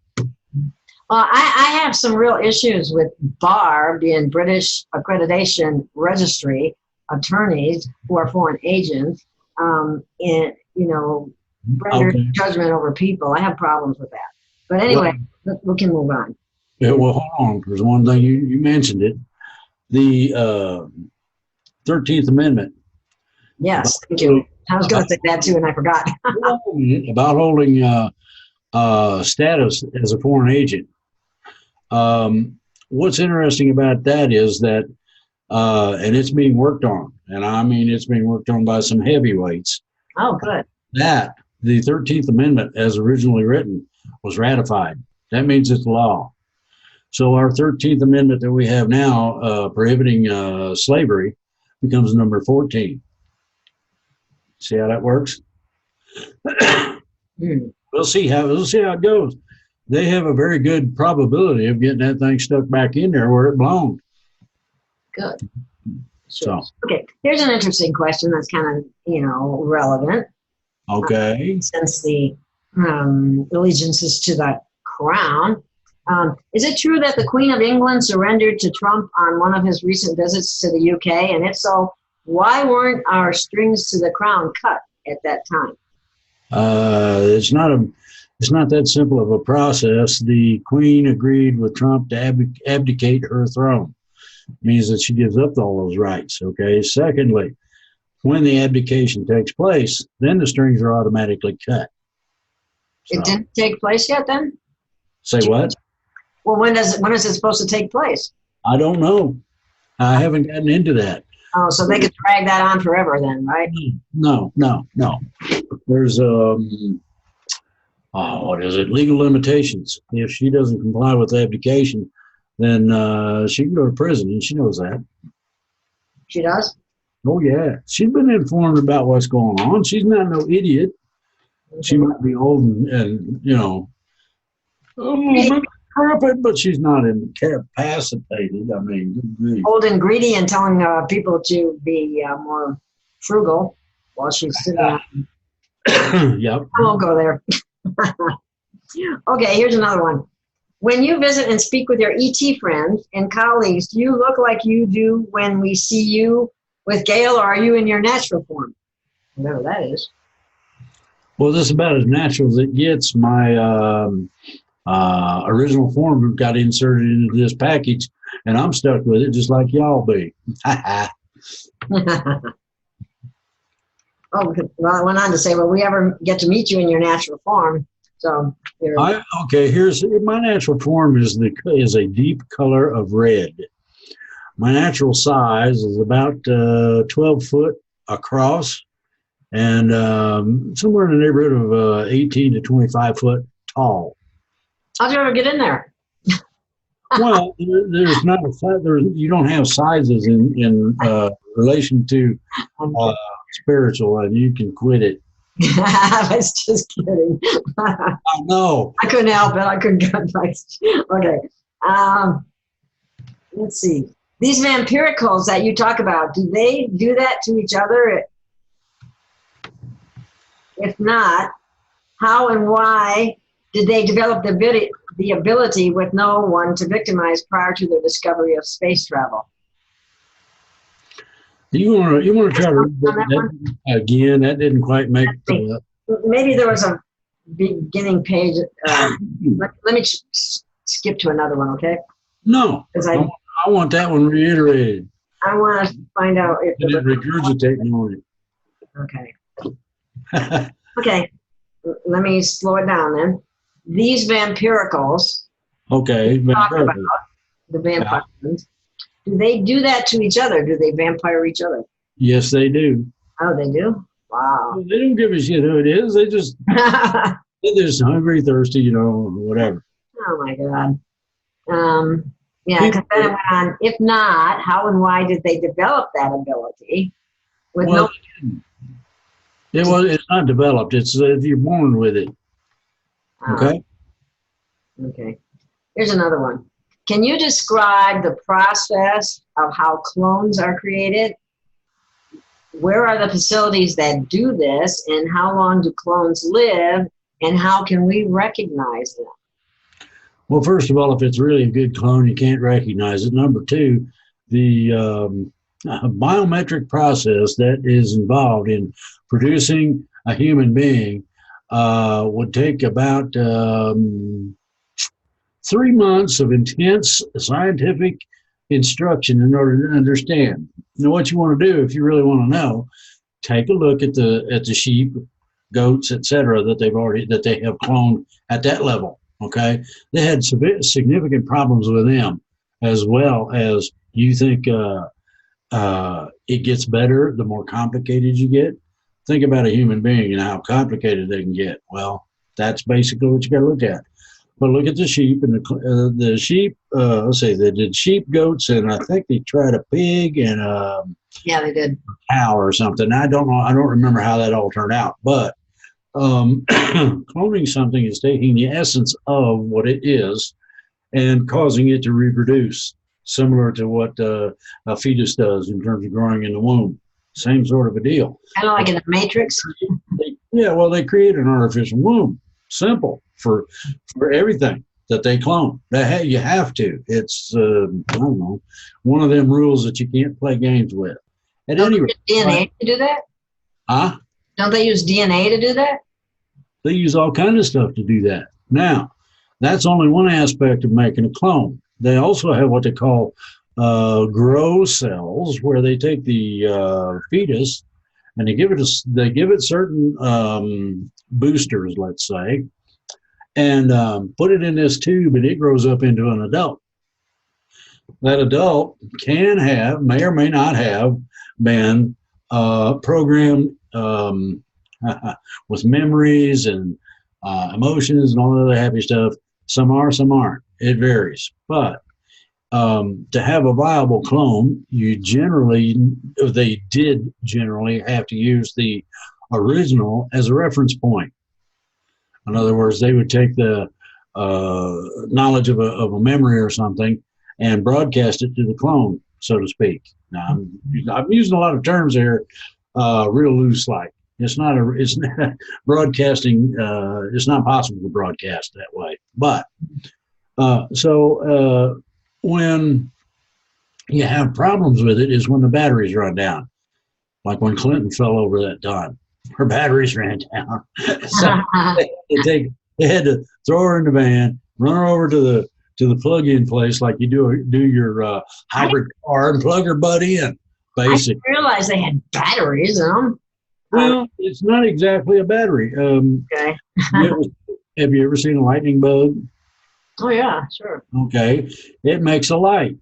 Well, I have some real issues with BAR being British Accreditation Registry attorneys who are foreign agents, render judgment over people. I have problems with that. But anyway, we can move on. Yeah, well, hold on. There's one thing you mentioned it. The 13th Amendment. Yes, thank you. I was going to say that too, and I forgot. About holding status as a foreign agent. What's interesting about that is that, and it's being worked on, and I mean it's being worked on by some heavyweights. Oh, good. That the 13th Amendment, as originally written, was ratified. That means it's law. So our 13th Amendment that we have now, prohibiting slavery, becomes number 14. See how that works? We'll see how it goes. They have a very good probability of getting that thing stuck back in there where it belonged. Good. Sure. So, okay, here's an interesting question that's kind of relevant. Okay. Since the allegiances to the crown, is it true that the Queen of England surrendered to Trump on one of his recent visits to the UK? And if so, Why weren't our strings to the crown cut at that time? It's not that simple of a process. The Queen agreed with Trump to abdicate her throne. Means that she gives up all those rights. Okay. Secondly, when the abdication takes place, then the strings are automatically cut. So, It didn't take place yet then? say what? Well, when is it supposed to take place? I don't know. I haven't gotten into that. Oh, so they could drag that on forever then, right? No. There's what is it? Legal limitations. If she doesn't comply with the abdication, then she can go to prison, and she knows that. She does? Oh yeah, she's been informed about what's going on. She's not no idiot. She might be old and decrepit, but she's not incapacitated. I mean, old and greedy and telling people to be more frugal while she's sitting down. Yep. I won't go there. Okay, here's another one. When you visit and speak with your ET friends and colleagues, do you look like you do when we see you with Gail, or are you in your natural form? Whatever that is. Well, this is about as natural as it gets. My original form got inserted into this package, and I'm stuck with it just like y'all be. Oh, well, I went on to say, well, we ever get to meet you in your natural form. So here's my natural form is a deep color of red. My natural size is about 12 foot across, and somewhere in the neighborhood of 18 to 25 foot tall. How'd you ever get in there? Well, there's not a size. You don't have sizes in relation to spiritual, and you can quit it. I was just kidding. I know. I couldn't help it. I couldn't get advice. Okay. Let's see. These vampiricals that you talk about, do they do that to each other? If not, how and why did they develop the ability with no one to victimize prior to the discovery of space travel? You want to try to read that again? That didn't quite make. Maybe there was a beginning page. Let me skip to another one, okay? No, I want that one reiterated. I want to find out if it regurgitating on it. Okay. Okay. Let me slow it down then. These vampiricals. Okay. Talk about the vampires. Yeah. Do they do that to each other? Do they vampire each other? Yes, they do. Oh, they do? Wow. Well, they don't give a shit who it is. They just they're just hungry, thirsty, whatever. Oh my God. Yeah, because then it went on. If not, how and why did they develop that ability? It's not developed. It's you're born with it. Okay. Okay. Here's another one. Can you describe the process of how clones are created? Where are the facilities that do this, and how long do clones live, and how can we recognize them? Well, first of all, if it's really a good clone, you can't recognize it. Number two, the biometric process that is involved in producing a human being would take about 3 months of intense scientific instruction in order to understand. Now, what you want to do, if you really want to know, take a look at the sheep, goats, etc., that they have cloned at that level. Okay, they had significant problems with them, as well as you think it gets better the more complicated you get. Think about a human being and how complicated they can get. Well, that's basically what you got to look at. But look at the sheep and the sheep. Let's say they did sheep, goats, and I think they tried a pig and yeah, they did a cow or something. I don't know. I don't remember how that all turned out. But cloning something is taking the essence of what it is and causing it to reproduce, similar to what a fetus does in terms of growing in the womb. Same sort of a deal. Kind of like in the Matrix. Yeah, well, they create an artificial womb. Simple for everything that they clone. You have to. It's I don't know, one of them rules that you can't play games with. At Don't any they rate, use DNA to do that? huh? Don't they use DNA to do that? They use all kind of stuff to do that. Now, that's only one aspect of making a clone. They also have what they call grow cells, where they take the fetus and they give it certain boosters, let's say, and put it in this tube, and it grows up into an adult. That adult may or may not have been programmed with memories and emotions and all the other happy stuff. Some are, some aren't. It varies. But to have a viable clone, they did generally have to use the original as a reference point. In other words, they would take the knowledge of a memory or something and broadcast it to the clone, so to speak. Now, I'm using a lot of terms here, real loose like. It's not broadcasting. It's not possible to broadcast that way. But when you have problems with it is when the batteries run down, like when Clinton fell over that time. Her batteries ran down. So they had to throw her in the van, run her over to the plug-in place like you do your hybrid car and plug her butt in. Basically, I didn't realize they had batteries in them. Well, it's not exactly a battery. Okay. Have you ever seen a lightning bug? Oh yeah, sure. Okay, it makes a light.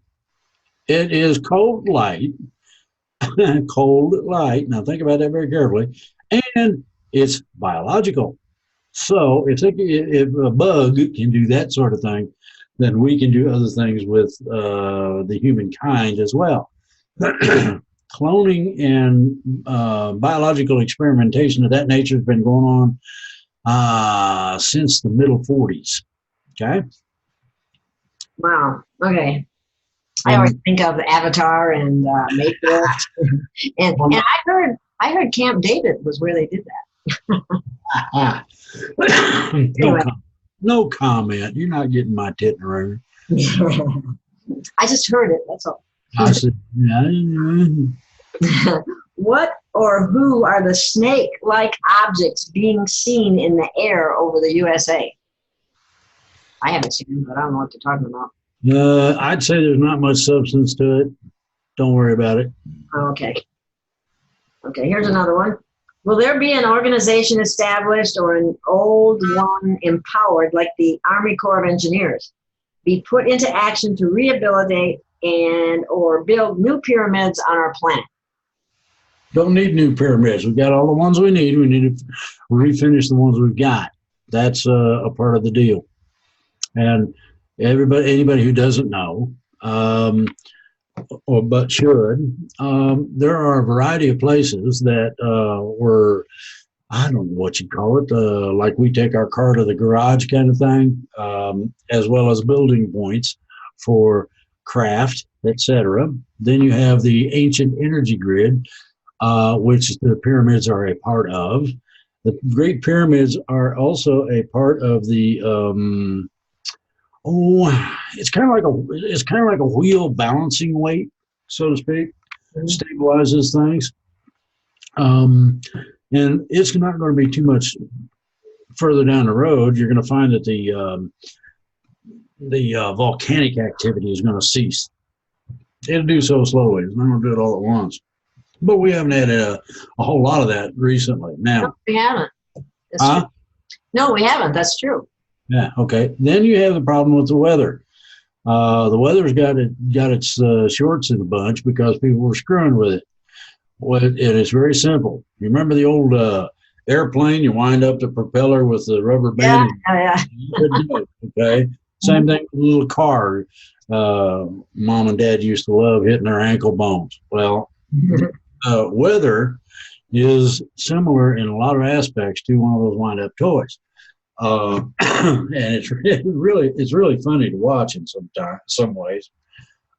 It is cold light. Cold light. Now think about that very carefully. And it's biological. So if a bug can do that sort of thing, then we can do other things with the humankind as well. Cloning and biological experimentation of that nature has been going on since the middle 40s. Okay. Wow. Okay. I always think of Avatar and Matrix, and I heard Camp David was where they did that. Anyway. No comment. You're not getting my tit in the ringer. I just heard it. That's all. I said, yeah. What or who are the snake-like objects being seen in the air over the USA? I haven't seen them, but I don't know what they're talking about. I'd say there's not much substance to it. Don't worry about it. Okay. Okay, here's another one. Will there be an organization established or an old one empowered, like the Army Corps of Engineers, be put into action to rehabilitate and or build new pyramids on our planet? Don't need new pyramids. We've got all the ones we need. We need to refinish the ones we've got. That's a part of the deal. And anybody who doesn't know, but should, there are a variety of places that were, I don't know what you call it, like we take our car to the garage kind of thing, as well as building points for craft, etc. Then you have the ancient energy grid, which the pyramids are a part of. The Great Pyramids are also a part of the it's kind of like a wheel balancing weight, so to speak. Stabilizes things. And it's not going to be too much further down the road. You're going to find that the volcanic activity is going to cease. It'll do so slowly. It's not going to do it all at once. But we haven't had a whole lot of that recently. Now, no, we haven't. No, we haven't. That's true. Yeah. Okay. Then you have the problem with the weather. The weather's got its shorts in a bunch because people were screwing with it. Well, and it's very simple. You remember the old airplane? You wind up the propeller with the rubber band. Yeah. Okay. Same thing with a little car. Mom and Dad used to love hitting their ankle bones. Well, weather is similar in a lot of aspects to one of those wind-up toys. And it's really funny to watch in some ways.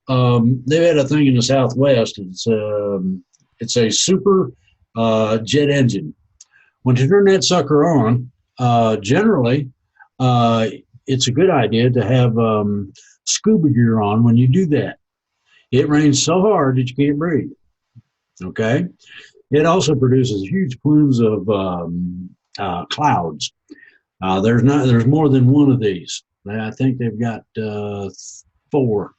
They've had a thing in the Southwest. It's a super jet engine. When you turn that sucker on, generally, it's a good idea to have scuba gear on when you do that. It rains so hard that you can't breathe. Okay. It also produces huge plumes of clouds. There's more than one of these. I think they've got 4.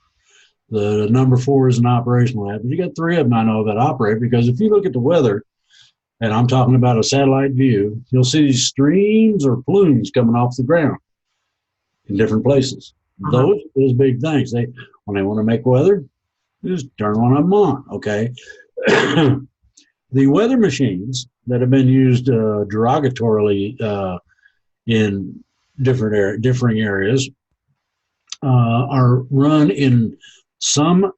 The number 4 is an operational lab. But you got 3 of them I know that operate, because if you look at the weather, and I'm talking about a satellite view, you'll see these streams or plumes coming off the ground in different places. Those big things. When they want to make weather, just turn one of them on. Okay. The weather machines that have been used derogatorily in differing areas are run in some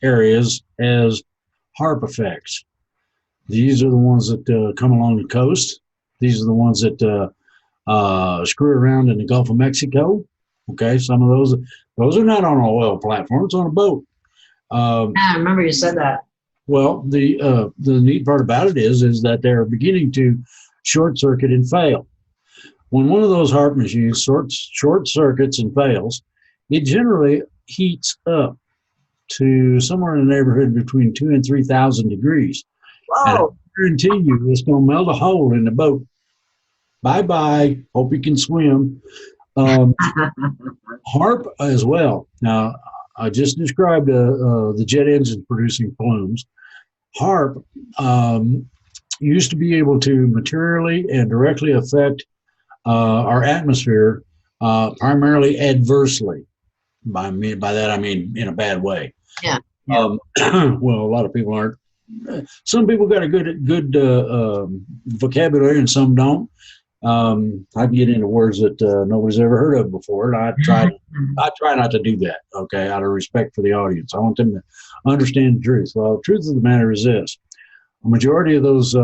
areas as HARP effects. These are the ones that come along the coast. These are the ones that screw around in the Gulf of Mexico. Okay, some of those are not on an oil platform. It's on a boat. I remember you said that. Well, the neat part about it is that they're beginning to short circuit and fail. When one of those HARP machines short circuits and fails, it generally heats up to somewhere in the neighborhood between 2,000 and 3,000 degrees. Whoa! And I guarantee you, it's going to melt a hole in the boat. Bye-bye. Hope you can swim. HARP as well. Now, I just described the jet engine producing plumes. HARP used to be able to materially and directly affect our atmosphere, primarily adversely. By that I mean in a bad way. Yeah. Well, a lot of people aren't. Some people got a good vocabulary, and some don't. I can get into words that nobody's ever heard of before, and I try not to do that. Okay, out of respect for the audience, I want them to understand the truth. Well, the truth of the matter is this: a majority of those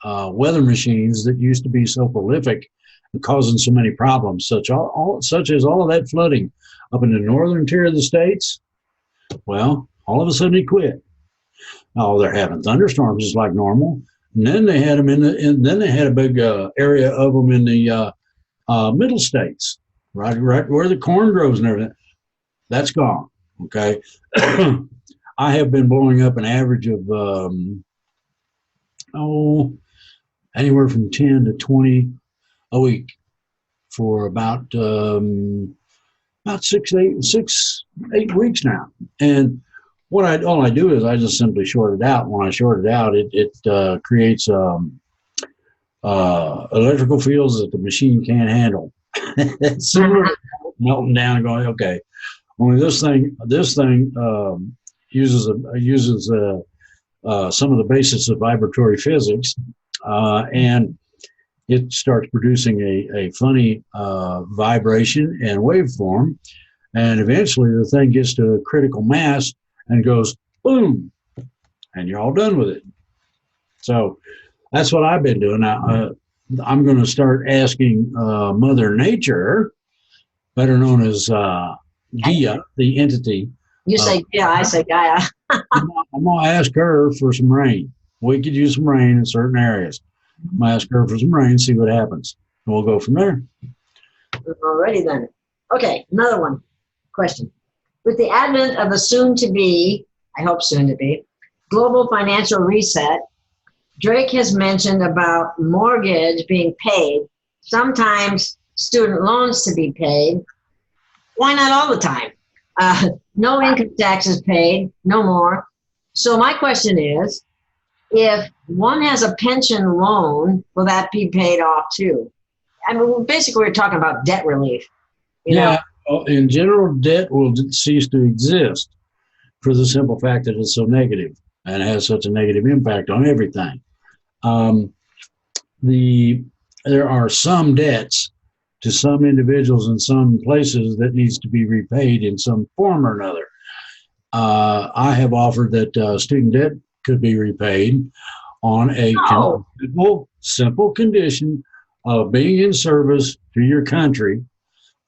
weather machines that used to be so prolific and causing so many problems, such as all of that flooding up in the northern tier of the states, well, all of a sudden it quit. Oh, they're having thunderstorms just like normal. And then they had them then they had a big area of them in the middle states, right where the corn grows and everything. That's gone. Okay. I have been blowing up an average of anywhere from 10 to 20 a week for about 6-8 weeks now. And all I do is I just simply short it out. When I short it out, it creates electrical fields that the machine can't handle. It's similar to melting down and going, okay. Only this thing uses some of the basics of vibratory physics, and it starts producing a funny vibration and waveform, and eventually the thing gets to a critical mass and goes boom, and you're all done with it. So that's what I've been doing. Now, I'm going to start asking Mother Nature, better known as Gaia, the entity. You say Gaia, I say Gaia. I'm going to ask her for some rain. We could use some rain in certain areas. I'm going to ask her for some rain, see what happens. And we'll go from there. Alrighty then. Okay, another one. Question. With the advent of a soon-to-be, I hope soon-to-be, global financial reset, Drake has mentioned about mortgage being paid, sometimes student loans to be paid. Why not all the time? No income taxes paid, no more. So my question is, if one has a pension loan, will that be paid off too? I mean, basically, we're talking about debt relief. You know? In general, debt will cease to exist for the simple fact that it's so negative and has such a negative impact on everything. There are some debts to some individuals in some places that needs to be repaid in some form or another. I have offered that student debt could be repaid on a simple condition of being in service to your country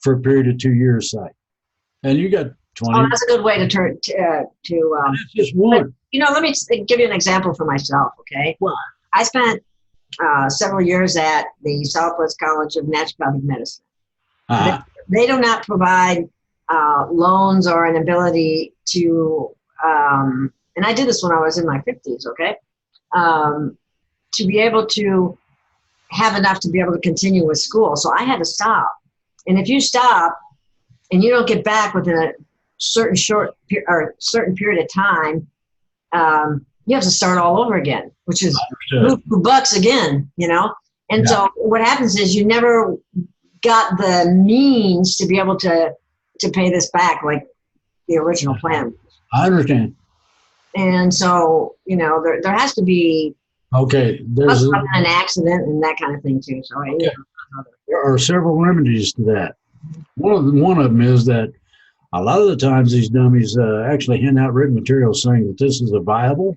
for a period of 2 years, say. And you got 20. Oh, that's a good way to turn That's just one. But, let me give you an example for myself, okay? Well, I spent several years at the Southwest College of Naturopathic Medicine. They do not provide loans or an ability to and I did this when I was in my 50s, okay, to be able to have enough to be able to continue with school. So I had to stop. And if you stop and you don't get back within a certain certain period of time, you have to start all over again, which is $2 again, you know? And so what happens is you never got the means to be able to pay this back like the original plan. I understand. And so, you know, there has to be there's an accident and that kind of thing too. So there are several remedies to that. One of them is that a lot of the times these dummies actually hand out written materials saying that this is a viable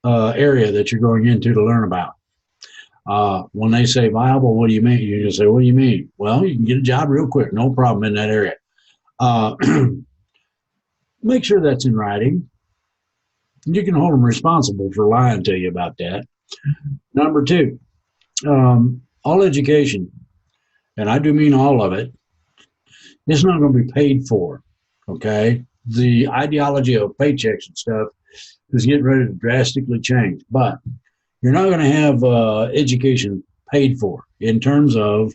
area that you're going into to learn about. When they say viable, what do you mean? You just say, what do you mean? Well, you can get a job real quick, no problem in that area. Make sure that's in writing. You can hold them responsible for lying to you about that. Number two, all education, and I do mean all of it, it's not going to be paid for, okay? The ideology of paychecks and stuff is getting ready to drastically change, but you're not going to have education paid for in terms of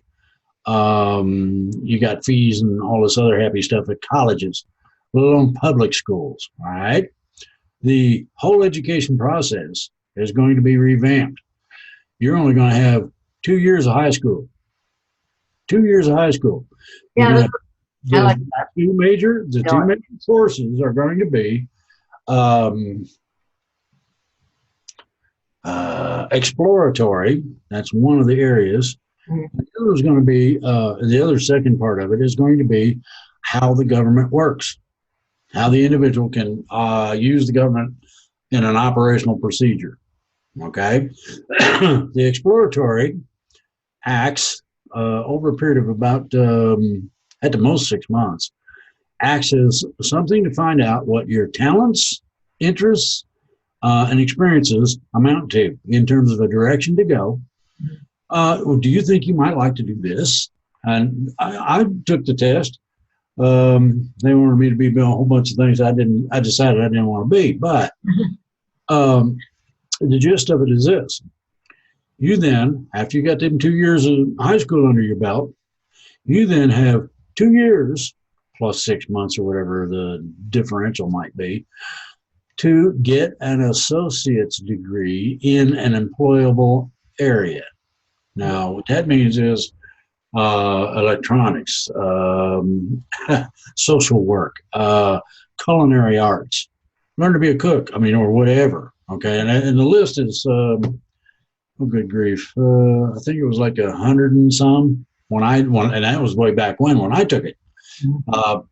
you got fees and all this other happy stuff at colleges, let alone public schools, all right? The whole education process is going to be revamped. You're only going to have 2 years of high school. 2 years of high school. Yeah, the two major courses are going to be exploratory. That's one of the areas. Mm-hmm. The other is going to be the other second part of it is going to be how the government works, how the individual can use the government in an operational procedure. Okay, the exploratory acts over a period of about at the most 6 months. Acts as something to find out what your talents, interests, and experiences amount to in terms of a direction to go. Do you think you might like to do this? And I took the test. They wanted me to be a whole bunch of things I decided I didn't want to be. But the gist of it is this. You then, after you got them 2 years of high school under your belt, you then have 2 years plus 6 months or whatever the differential might be to get an associate's degree in an employable area. Now, what that means is electronics, social work, culinary arts, learn to be a cook, or whatever. Okay, and the list is, oh, good grief, I think it was like 100 and some and that was way back when I took it.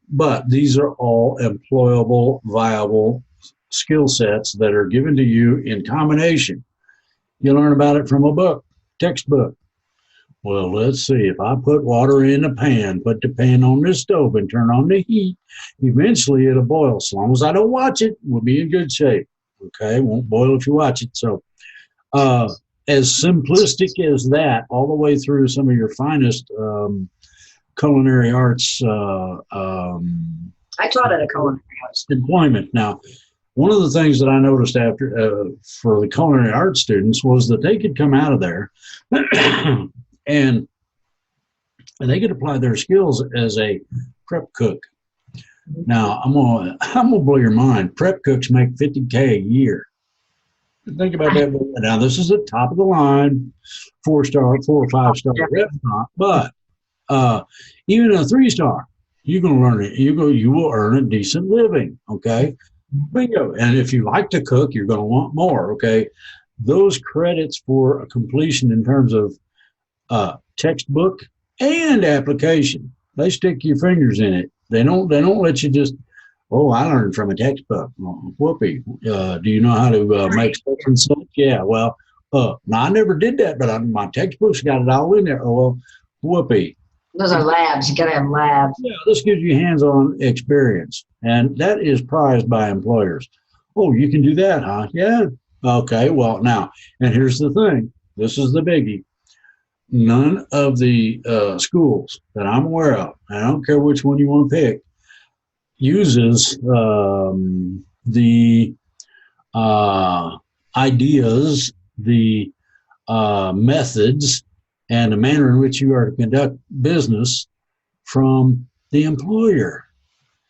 But these are all employable, viable skill sets that are given to you in combination. You learn about it from a book, textbook. Well, let's see, if I put water in a pan, put the pan on this stove and turn on the heat, eventually it'll boil. As long as I don't watch it, we'll be in good shape. Okay, won't boil if you watch it. So as simplistic as that, all the way through some of your finest culinary arts. I taught at a culinary arts employment. Now, one of the things that I noticed after for the culinary arts students was that they could come out of there and they could apply their skills as a prep cook. Now, I'm gonna blow your mind. Prep cooks make $50K a year. Think about that. Now, this is the top of the line, 4 or 5 star restaurant, but even a 3-star, you're gonna learn it. You will earn a decent living. Okay, bingo. And if you like to cook, you're gonna want more. Okay, those credits for a completion in terms of textbook and application, they stick your fingers in it. They don't let you just, oh, I learned from a textbook. Whoopee. Do you know how to make such and such? Yeah, well, no, I never did that, but my textbooks got it all in there. Oh, well, whoopee. Those are labs. You got to have labs. Yeah, this gives you hands-on experience, and that is prized by employers. Oh, you can do that, huh? Yeah. Okay, well, now, and here's the thing. This is the biggie. None of the schools that I'm aware of, I don't care which one you want to pick, uses the ideas, the methods, and the manner in which you are to conduct business from the employer.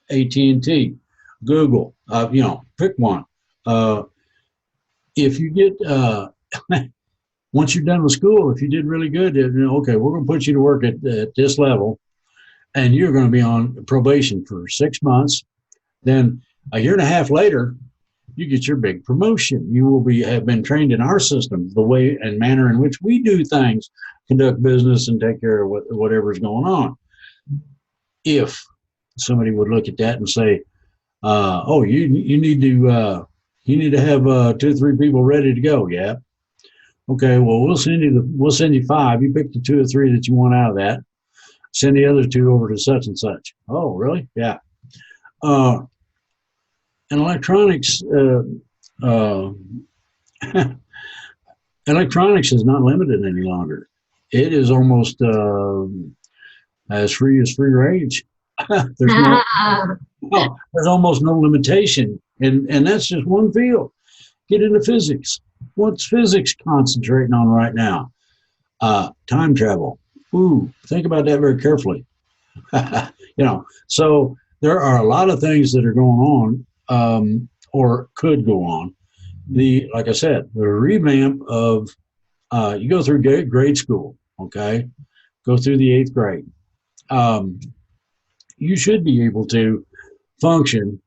AT&T, Google, pick one. If you get, once you're done with school, if you did really good, okay, we're going to put you to work at this level, and you're going to be on probation for 6 months. Then a year and a half later, you get your big promotion. You will have been trained in our system, the way and manner in which we do things, conduct business, and take care of whatever's going on. If somebody would look at that and say, "Oh, you need to have 2 or 3 people ready to go." Yeah. Okay. Well, we'll send you 5. You pick the 2 or 3 that you want out of that. Send the other 2 over to such and such. Oh, really? Yeah. And electronics, electronics is not limited any longer. It is almost as free as free range. There's almost no limitation, and that's just one field. Get into physics. What's physics concentrating on right now? Time travel. Ooh, think about that very carefully. So there are a lot of things that are going on, or could go on. Like I said, the revamp of you go through grade school, okay? Go through the 8th grade. You should be able to function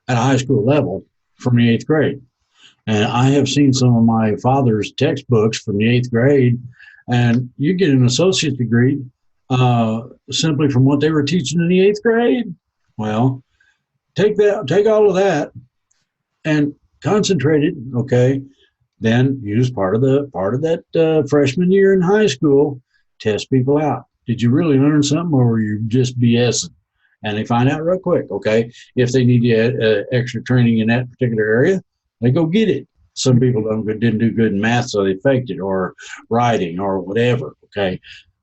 at a high school level from the 8th grade. And I have seen some of my father's textbooks from the 8th grade, and you get an associate degree simply from what they were teaching in the 8th grade. Well, take all of that and concentrate it, okay? Then use part of that freshman year in high school, test people out. Did you really learn something, or were you just BSing? And they find out real quick, okay? If they need extra training in that particular area, they go get it. Some people didn't do good in math, so they faked it, or writing, or whatever, okay?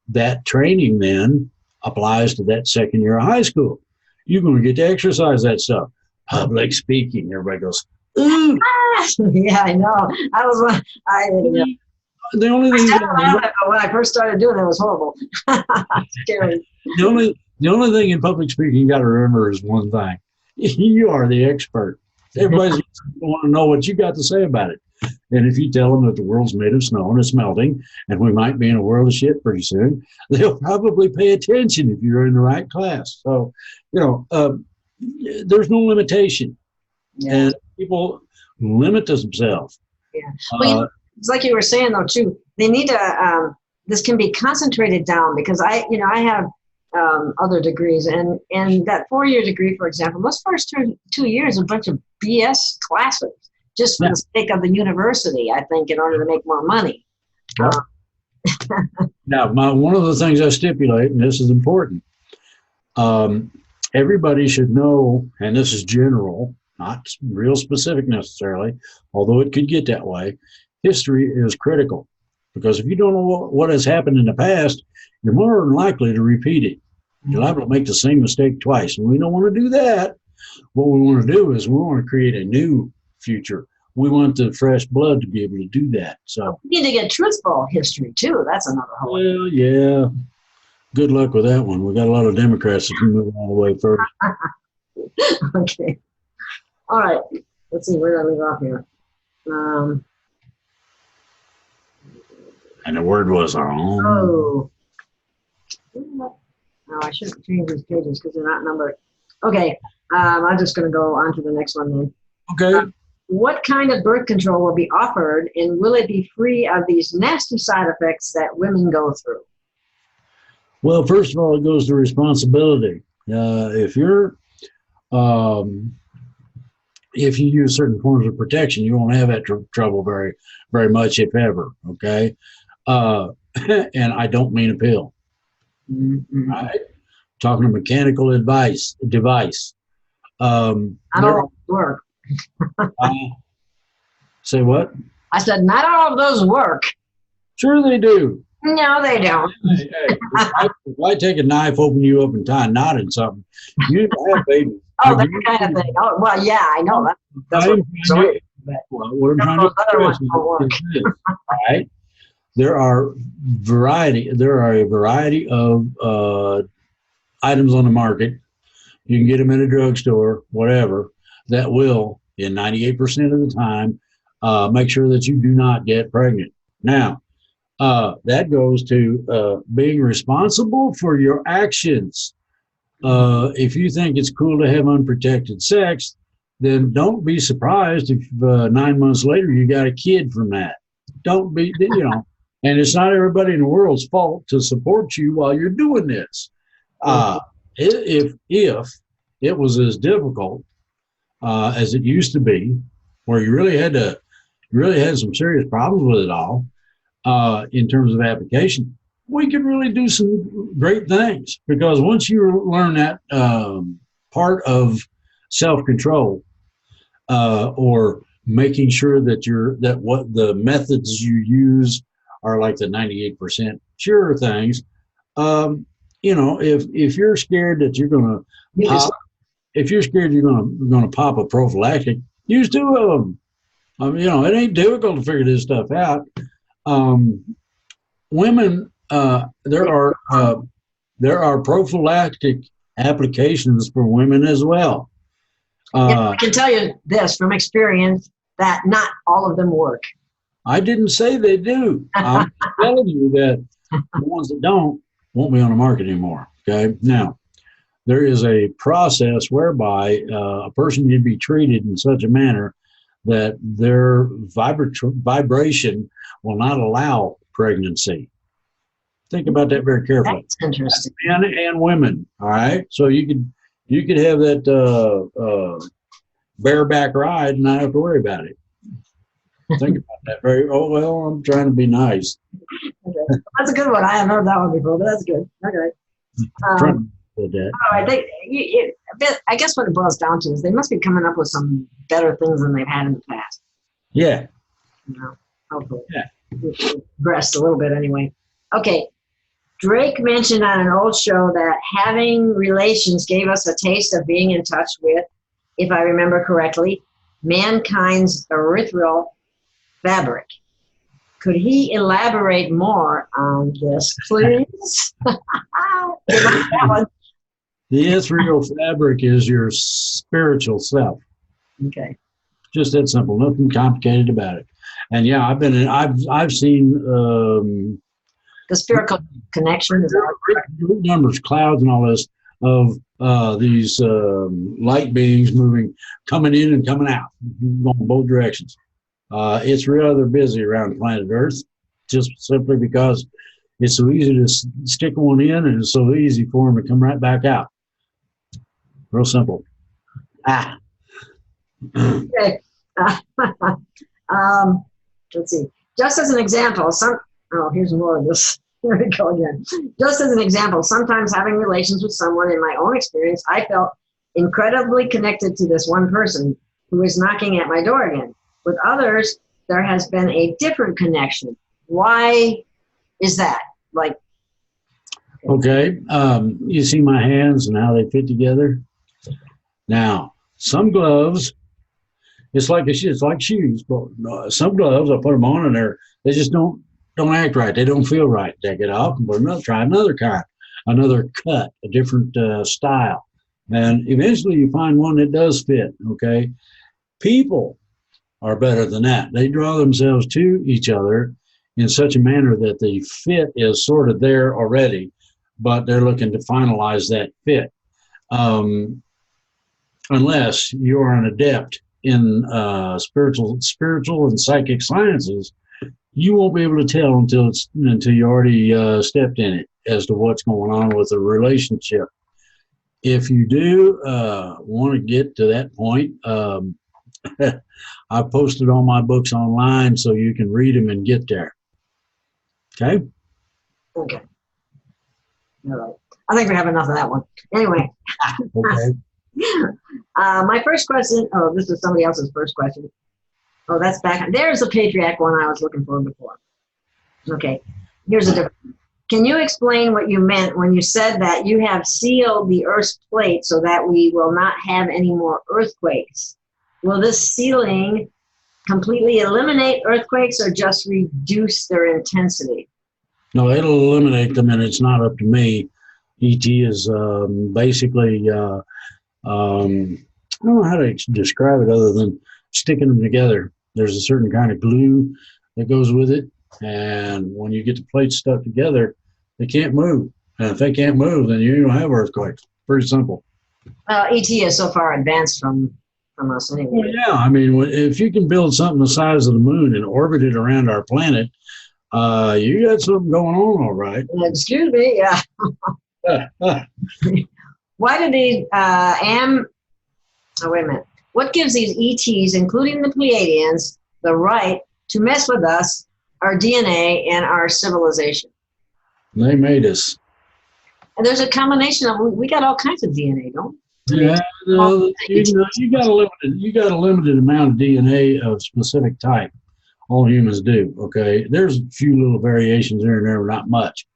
That training then applies to that second year of high school. You're going to get to exercise that stuff. Public speaking, everybody goes, ooh. Yeah, I know. The only thing when I first started doing it, it was horrible. Scary. The only thing in public speaking you got to remember is one thing: you are the expert. Everybody's going to want to know what you got to say about it. And if you tell them that the world's made of snow and it's melting, and we might be in a world of shit pretty soon, they'll probably pay attention if you're in the right class. So, there's no limitation, and people limit themselves. Yeah. Well, it's like you were saying though too. They need to. This can be concentrated down, because I have other degrees, and that 4-year degree, for example, those first 2 years are a bunch of BS classes, just for the sake of the university. I think in order to make more money. Now, one of the things I stipulate, and this is important, everybody should know, and this is general, not real specific necessarily, although it could get that way. History is critical, because if you don't know what has happened in the past, you're more than likely to repeat it. You're liable to make the same mistake twice, and we don't want to do that. What we want to do is we want to create a new future. We want the fresh blood to be able to do that. So we need to get truthful history too. That's another whole. Well, yeah. Good luck with that one. We got a lot of Democrats that can move all the way further. Okay. All right. Let's see, where did I leave off here? And the word was oh. No, I shouldn't change these pages because they're not numbered. Okay. I'm just going to go on to the next one then. Okay. What kind of birth control will be offered, and will it be free of these nasty side effects that women go through? Well, first of all, it goes to responsibility. If you use certain forms of protection, you won't have that trouble very, very much, if ever. Okay. And I don't mean a pill. Mm-hmm. Right? Talking a mechanical device. I don't work. Say what? I said, not all of those work. Sure they do. No, they don't. Hey, if I take a knife, open you up, and tie a knot in something, you have babies. Oh, that kind of thing. Oh, well, yeah, I know that. but Well, what I'm trying those to other ones express don't work. is this, all right? There are a variety of items on the market. You can get them in a drugstore, whatever, that will, in 98% of the time, make sure that you do not get pregnant. Now, that goes to being responsible for your actions. If you think it's cool to have unprotected sex, then don't be surprised if 9 months later you got a kid from that. Don't be, and it's not everybody in the world's fault to support you while you're doing this. If it was as difficult as it used to be, where you really had some serious problems with it all in terms of application, we could really do some great things, because once you learn that part of self-control or making sure that what the methods you use are like the 98% sure things. If you're scared that you're going to pop, if you're scared you're going to pop a prophylactic, use 2 of them. It ain't difficult to figure this stuff out. Women, there are prophylactic applications for women as well. I can tell you this from experience, that not all of them work. I didn't say they do. I'm telling you that the ones that don't won't be on the market anymore. Okay. Now, there is a process whereby a person can be treated in such a manner that their vibration will not allow pregnancy. Think about that very carefully. That's interesting. And women. All right. So you could have that bareback ride and not have to worry about it. Think about that. I'm trying to be nice. Okay. That's a good one. I haven't heard that one before, but that's good. Okay. I guess what it boils down to is they must be coming up with some better things than they've had in the past. Yeah. Hopefully. Yeah. Progressed a little bit anyway. Okay. Drake mentioned on an old show that having relations gave us a taste of being in touch with, if I remember correctly, mankind's ethereal fabric. Could he elaborate more on this, please? The ethereal fabric is your spiritual self. Okay. Just that simple. Nothing complicated about it. And yeah, I've seen the spiritual connection is numbers, clouds, and all this of these light beings coming in and coming out, going both directions. It's rather busy around planet Earth, just simply because it's so easy to stick one in, and it's so easy for them to come right back out. Real simple. Okay. Let's see. Just as an example, here's more of this. Here we go again. Just as an example, sometimes having relations with someone, in my own experience, I felt incredibly connected to this one person who is knocking at my door again. With others, there has been a different connection. Why is that? Okay. You see my hands and how they fit together? Now, some gloves, it's like shoes, but some gloves, I put them on and they just don't act right. They don't feel right. Take it off and try another kind, another cut, a different style. And eventually you find one that does fit, okay? People are better than that. They draw themselves to each other in such a manner that the fit is sort of there already, but they're looking to finalize that fit. Unless you're an adept in spiritual and psychic sciences, you won't be able to tell until you already stepped in it as to what's going on with the relationship. If you do want to get to that point, I've posted all my books online so you can read them and get there. Okay? Okay. All right. I think we have enough of that one. Anyway. Okay. My first question, this is somebody else's first question. Oh, that's back. There's a patriarch one I was looking for before. Okay. Here's a different one. Can you explain what you meant when you said that you have sealed the Earth's plate so that we will not have any more earthquakes? Will this sealing completely eliminate earthquakes or just reduce their intensity? No, it'll eliminate them, and it's not up to me. ET is basically, I don't know how to describe it other than sticking them together. There's a certain kind of glue that goes with it, and when you get the plates stuck together, they can't move. And if they can't move, then you don't have earthquakes. Pretty simple. ET is so far advanced from us anyway. Well, yeah, I mean, if you can build something the size of the moon and orbit it around our planet, you got something going on, all right. Excuse me, yeah. Why do these wait a minute. What gives these ETs, including the Pleiadians, the right to mess with us, our DNA, and our civilization? They made us. And there's a combination of, we got all kinds of DNA, don't we? Yeah, you got a limited amount of DNA of specific type. All humans do. Okay, there's a few little variations here and there, not much.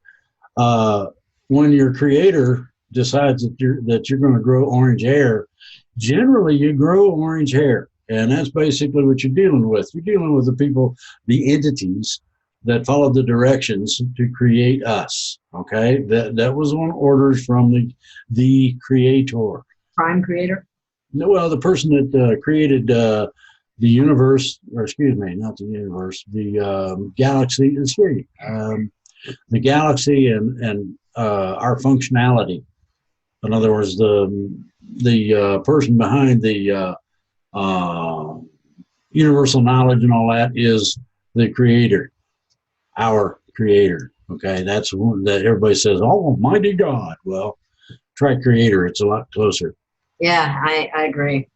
When your creator decides that you're going to grow orange hair, generally you grow orange hair, and that's basically what you're dealing with. You're dealing with the people, the entities that followed the directions to create us. Okay, that was on orders from the creator. Prime creator? No, well, the person that created the universe, or excuse me, not the universe, the galaxy. The galaxy and our functionality. In other words, the person behind the universal knowledge and all that is the creator, our creator. Okay, that's one that everybody says, "Oh, Almighty God." Well, try creator; it's a lot closer. Yeah, I agree.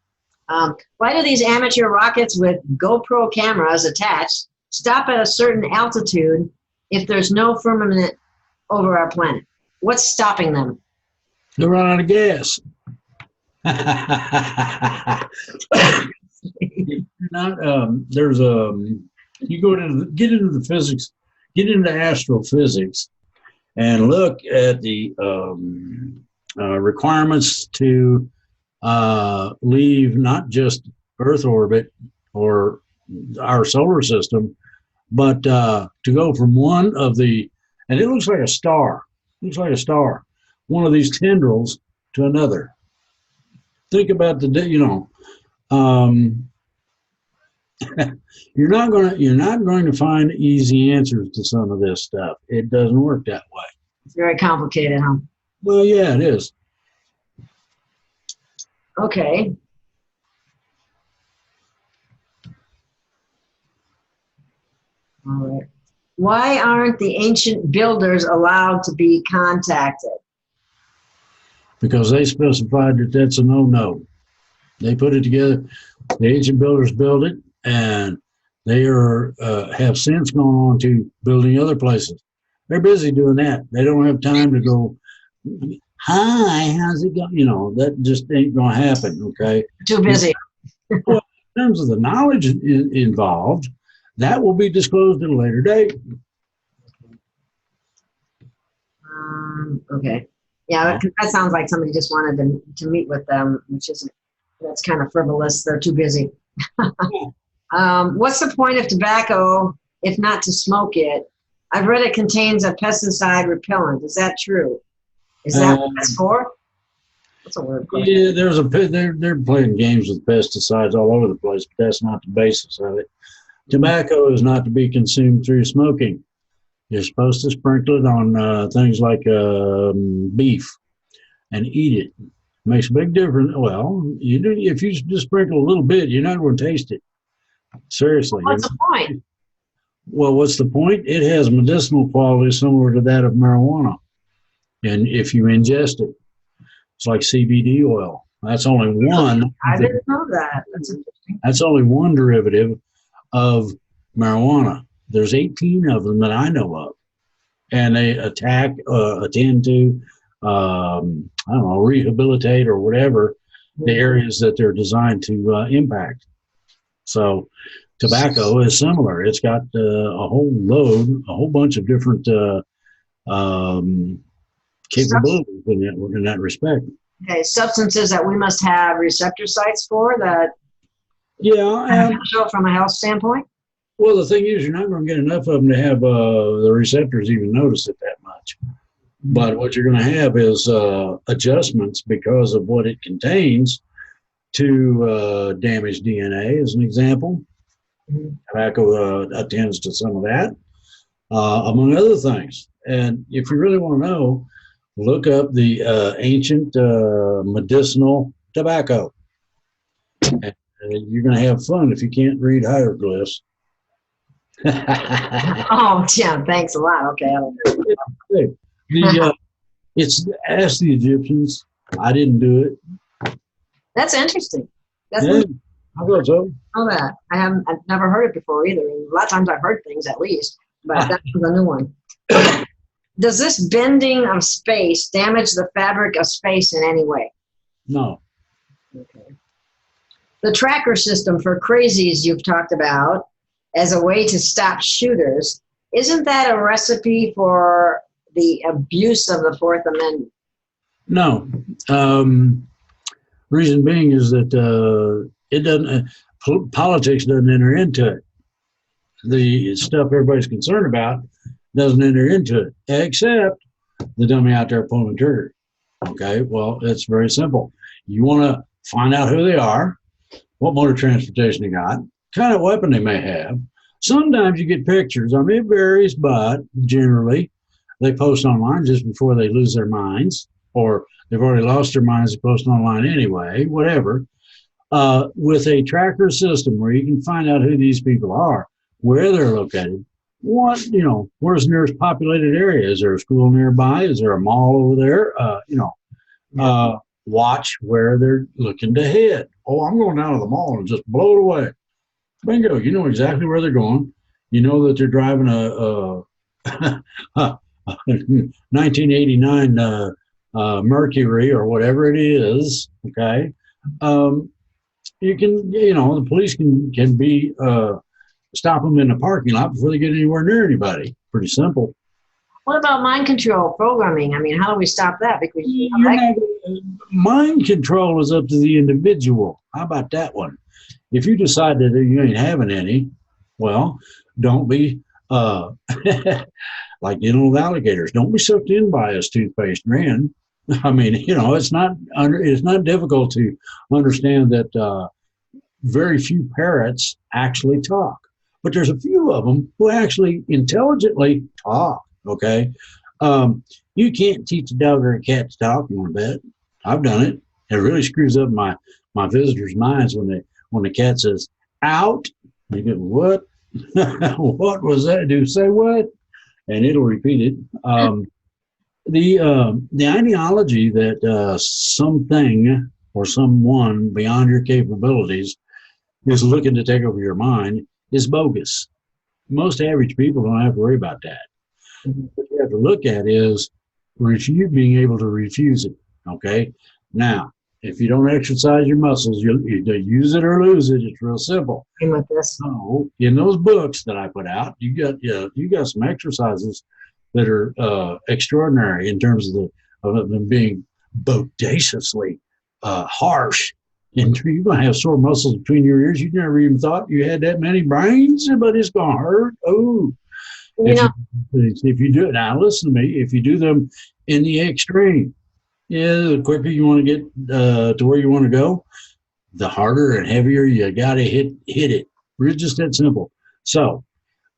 Why do these amateur rockets with GoPro cameras attached stop at a certain altitude if there's no firmament over our planet? What's stopping them? They run out of gas. You get into the physics, get into astrophysics, and look at the requirements to leave not just Earth orbit or our solar system, but to go from one of the, and it looks like a star, one of these tendrils to another. Think about you're not going to find easy answers to some of this stuff. It doesn't work that way. It's very complicated, huh? Well, yeah, it is. Okay. All right. Why aren't the ancient builders allowed to be contacted? Because they specified that that's a no-no. They put it together. The ancient builders built it, and they have since gone on to building other places. They're busy doing that. They don't have time to go, "Hi, how's it going?" That just ain't going to happen, okay? Too busy. Well, in terms of the knowledge involved, that will be disclosed at a later date. Okay. Yeah, that sounds like somebody just wanted to meet with them, that's kind of frivolous. They're too busy. What's the point of tobacco if not to smoke it? I've read it contains a pesticide repellent. Is that true? Is that what that's for? That's a weird question. Yeah, they're playing games with pesticides all over the place, but that's not the basis of it. Tobacco is not to be consumed through smoking. You're supposed to sprinkle it on things like beef and eat it. Makes a big difference. Well, you do, if you just sprinkle a little bit, you're not going to taste it. Seriously. What's the point? Well, what's the point? It has medicinal qualities similar to that of marijuana. And if you ingest it, it's like CBD oil. That's only one. I didn't know that. That's interesting. That's only one derivative of marijuana. There's 18 of them that I know of. And they attend to, rehabilitate or whatever the areas that they're designed to impact. So tobacco is similar. It's got a whole bunch of different capabilities in that respect. Okay, substances that we must have receptor sites for that Yeah, beneficial from a health standpoint? well, the thing is, you're not going to get enough of them to have the receptors even notice it that much. But what you're going to have is adjustments because of what it contains to damage DNA, as an example. Tobacco attends to some of that, among other things. And if you really want to know, look up the ancient medicinal tobacco. And you're going to have fun if you can't read hieroglyphs. Oh, Tim, thanks a lot. Okay. It's ask the Egyptians. I didn't do it. That's interesting. That's Yeah, I thought so. know that. I've never heard it before either. And a lot of times I've heard things at least, but that's a new one. Okay. Does this bending of space damage the fabric of space in any way? No. Okay. The tracker system for crazies you've talked about as a way to stop shooters, isn't that a recipe for the abuse of the Fourth Amendment? No. Reason being is that it doesn't. Politics doesn't enter into it. The stuff everybody's concerned about doesn't enter into it, except the dummy out there pulling the trigger. Okay, well, it's very simple. You want to find out who they are, what mode of transportation they got, kind of weapon they may have. Sometimes you get pictures. I mean, it varies, but generally they post online just before they lose their minds, or they've already lost their minds, they post online anyway, whatever. With a tracker system where you can find out who these people are, where they're located, where's the nearest populated area? Is there a school nearby? Is there a mall over there? Watch where they're looking to head. Oh, I'm going down to the mall and just blow it away. Bingo, you know exactly where they're going. You know that they're driving a 1989 Mercury or whatever it is, okay? You can, the police can be stop them in the parking lot before they get anywhere near anybody. Pretty simple. What about mind control programming? I mean, how do we stop that? Because mind control is up to the individual. How about that one? If you decide that you ain't having any, well, don't be like dealing with alligators. Don't be sucked in by a toothpaste grin. I mean, it's not difficult to understand that very few parrots actually talk, but there's a few of them who actually intelligently talk. Okay, you can't teach a dog or a cat to talk. I bet I've done it. It really screws up my visitors' minds when the cat says "out." You go, what? What was that? Do say what? And it'll repeat it. The ideology that something or someone beyond your capabilities is looking to take over your mind is bogus. Most average people don't have to worry about that. What you have to look at is being able to refuse it. Okay. Now, if you don't exercise your muscles, you use it or lose it. It's real simple. with this? So, in those books that I put out, you got some exercises that are extraordinary in terms of them being bodaciously harsh. And you're going to have sore muscles between your ears. You never even thought you had that many brains, but it's going to hurt. Oh, if you do it, now listen to me, if you do them in the extreme, the quicker you want to get to where you want to go, the harder and heavier you got to hit it. It's just that simple. So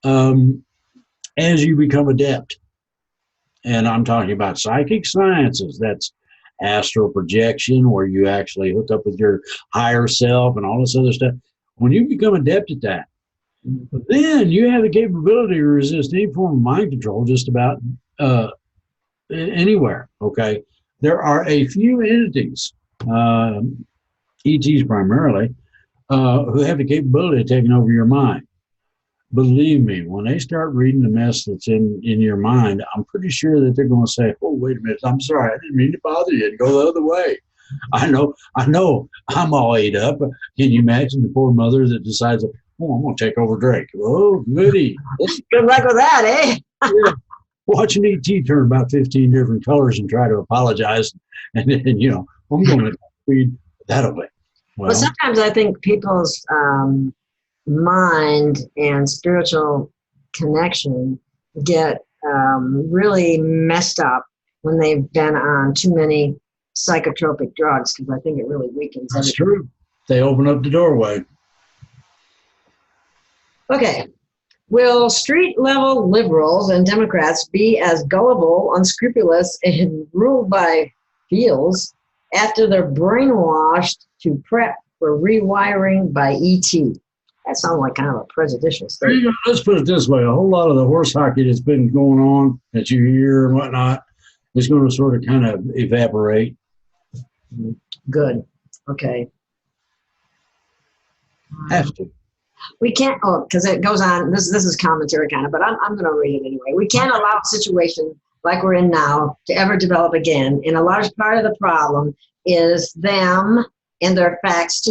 as you become adept, and I'm talking about psychic sciences, that's astral projection, where you actually hook up with your higher self and all this other stuff. When you become adept at that, then you have the capability to resist any form of mind control just about anywhere, okay? There are a few entities, ETs primarily, who have the capability of taking over your mind. Believe me, when they start reading the mess that's in your mind, I'm pretty sure that they're going to say, oh, wait a minute, I'm sorry, I didn't mean to bother you, to go the other way. I know, I'm all ate up. Can you imagine the poor mother that decides, oh, I'm going to take over Drake? Oh, goody. Good luck with that, eh? Yeah. Watch an ET turn about 15 different colors and try to apologize. And then, I'm going to feed that away. Well, sometimes I think people's mind and spiritual connection get really messed up when they've been on too many psychotropic drugs, because I think it really weakens that's everything. true. They open up the doorway. Okay. Will street-level liberals and Democrats be as gullible, unscrupulous, and ruled by feels after they're brainwashed to prep for rewiring by ET? That sounds like kind of a prejudicial statement. Let's put it this way. A whole lot of the horse hockey that's been going on that you hear and whatnot is going to sort of kind of evaporate. Good. Okay. Have to. We can't, because it goes on, this is commentary kind of, but I'm going to read it anyway. We can't allow a situation like we're in now to ever develop again. And a large part of the problem is them and their facts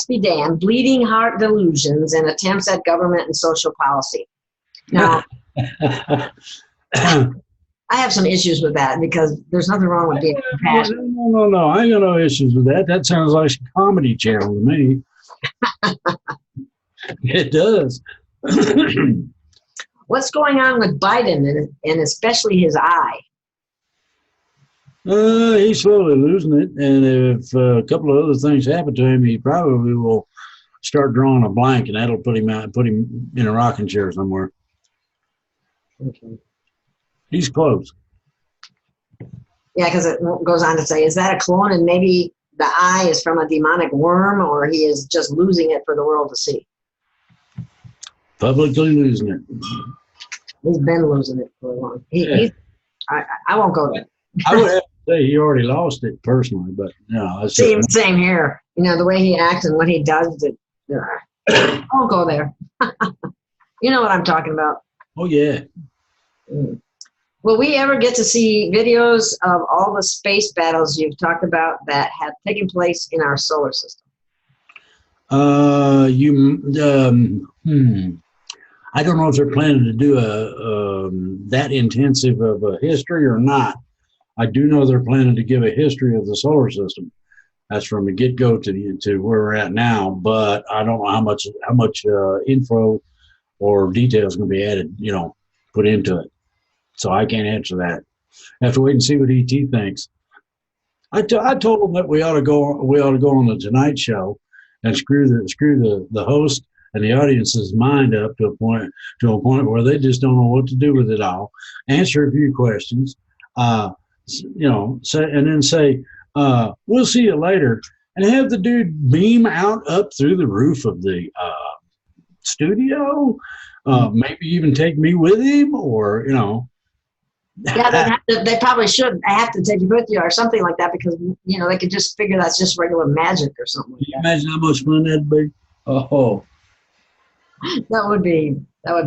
be damned, bleeding heart delusions and attempts at government and social policy. Now, I have some issues with that because there's nothing wrong with being compassionate. No. I ain't got no issues with that. That sounds like a comedy channel to me. It does. What's going on with Biden and especially his eye? He's slowly losing it, and if a couple of other things happen to him, he probably will start drawing a blank, and that'll put him in a rocking chair somewhere. Okay. He's close. Yeah, because it goes on to say, is that a clone, and maybe the eye is from a demonic worm, or he is just losing it for the world to see? Publicly losing it. He's been losing it for a long time. I won't go there. I would have to say he already lost it personally, but no. Same here. You know, the way he acts and what he does, I won't go there. You know what I'm talking about. Oh, yeah. Will we ever get to see videos of all the space battles you've talked about that have taken place in our solar system? I don't know if they're planning to do that intensive of a history or not. I do know they're planning to give a history of the solar system. That's from the get-go to where we're at now, but I don't know how much info or detail is going to be added, put into it. So I can't answer that. I have to wait and see what ET thinks. I told him that we ought to go on the Tonight Show and screw the host and the audience's mind up to a point where they just don't know what to do with it all. Answer a few questions, say, we'll see you later, and have the dude beam out up through the roof of the studio, maybe even take me with him, or Yeah, they probably should. I have to take you with you or something like that, because they could just figure that's just regular magic or something like that. Can you imagine how much fun that'd be? Oh, that would be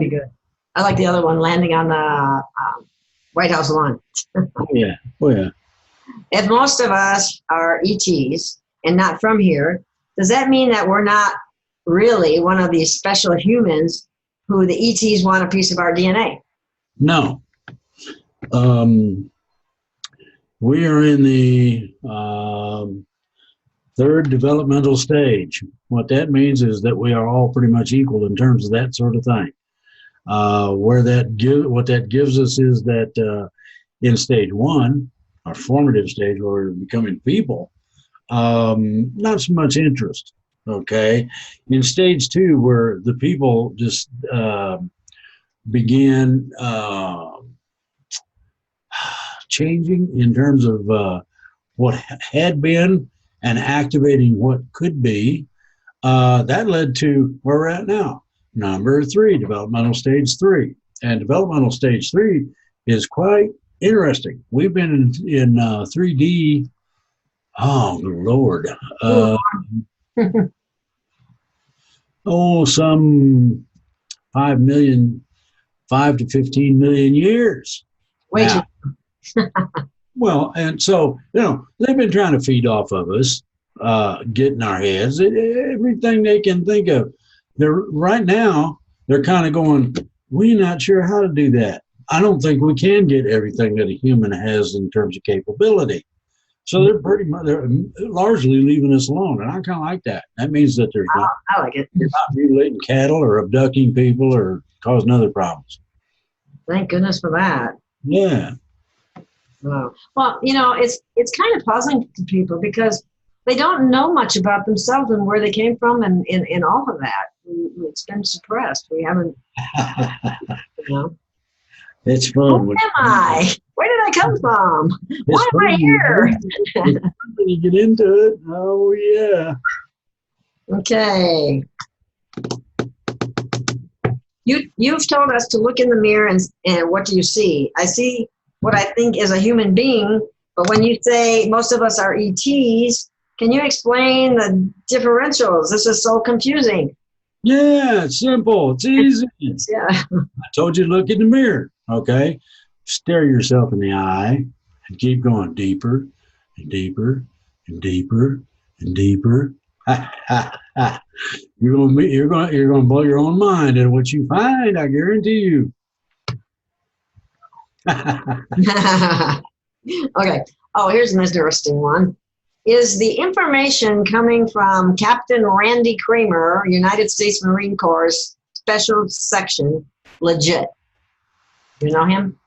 good. I like the other one, landing on the White House lawn. Oh yeah. If most of us are ETs and not from here, does that mean that we're not really one of these special humans who the ETs want a piece of our DNA? No. We are in the third developmental stage. What that means is that we are all pretty much equal in terms of that sort of thing. What that gives us is that in stage one, our formative stage where we're becoming people, not so much interest. Okay, in stage two, where the people just began changing in terms of what had been and activating what could be, that led to where we're at now. Number 3, developmental stage 3. And developmental stage 3 is quite interesting. We've been in 3D, oh, Lord. Some 5 to 15 million years. Way too. Well, and so, they've been trying to feed off of us, get in our heads, everything they can think of. Right now, they're kind of going, we're not sure how to do that. I don't think we can get everything that a human has in terms of capability. So they're they're largely leaving us alone, and I kind of like that. That means that there's not, I like it. they're not mutilating cattle or abducting people or causing other problems. Thank goodness for that. Yeah. Wow. Well, it's kind of puzzling to people because they don't know much about themselves and where they came from and all of that. It's been suppressed. We haven't, It's fun. Who am I? Where did I come from? Why am I here? When you get into it, oh yeah. Okay. You've told us to look in the mirror and what do you see? I see what I think is a human being, but when you say most of us are ETs, can you explain the differentials? This is so confusing. Yeah, it's simple. It's easy. Yeah. I told you to look in the mirror, okay? Stare yourself in the eye and keep going deeper and deeper and deeper and deeper. You're gonna blow your own mind at what you find, I guarantee you. Okay. Oh, here's an interesting one. Is the information coming from Captain Randy Kramer, United States Marine Corps Special Section, legit? You know him?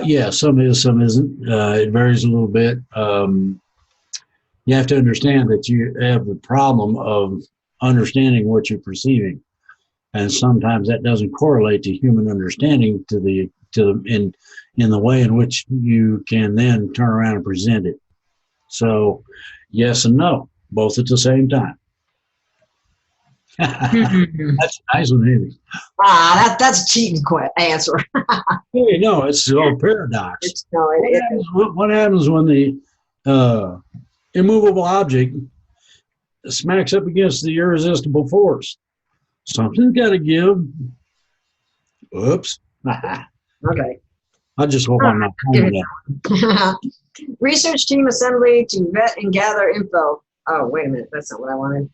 Yeah, some is, some isn't. It varies a little bit. You have to understand that you have the problem of understanding what you're perceiving, and sometimes that doesn't correlate to human understanding in the way in which you can then turn around and present it. So, yes and no, both at the same time. That's a nice one, Amy. That's a cheating answer. Hey, no, it's all paradox. What happens when the immovable object smacks up against the irresistible force? Something's got to give. Oops. Okay. I just hope I'm not calling that. Research team assembly to vet and gather info. Oh, wait a minute. That's not what I wanted.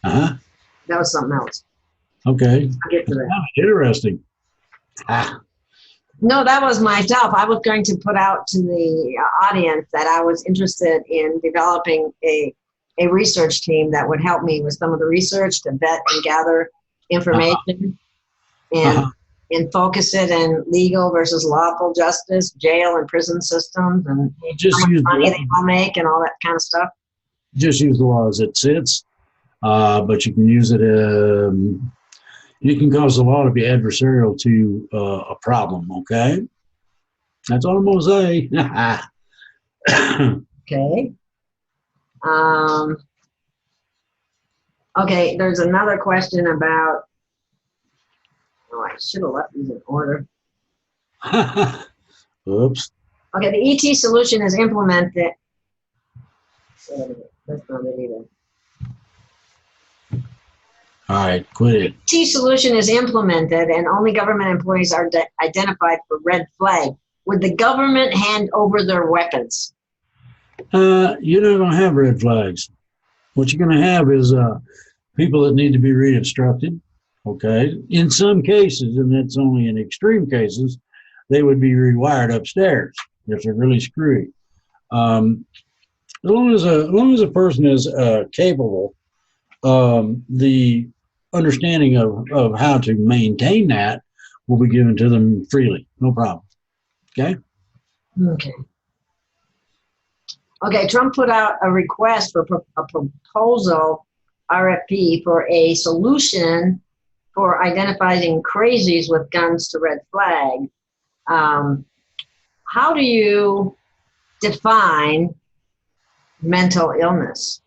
That was something else. Okay. I'll get to that. Interesting. No, that was myself. I was going to put out to the audience that I was interested in developing a research team that would help me with some of the research to vet and gather information and focus it in legal versus lawful justice, jail and prison systems, and just how much use money they will make and all that kind of stuff. Just use the law as it sits, but you can use it. You can cause the law to be adversarial to a problem. Okay, that's all I'm gonna say. Okay. Okay. There's another question about. Oh, I should have left these in order. Oops. Okay, the ET solution is implemented. That's not it either. All right, quit it. ET solution is implemented and only government employees are identified for red flag. Would the government hand over their weapons? You're not going to have red flags. What you're going to have is people that need to be re-instructed. Okay, in some cases, and that's only in extreme cases, they would be rewired upstairs if they're really screwy. As long as a person is capable, the understanding of how to maintain that will be given to them freely, no problem. Okay. Okay. Okay. Trump put out a request for a proposal RFP for a solution for identifying crazies with guns to red flag. How do you define mental illness?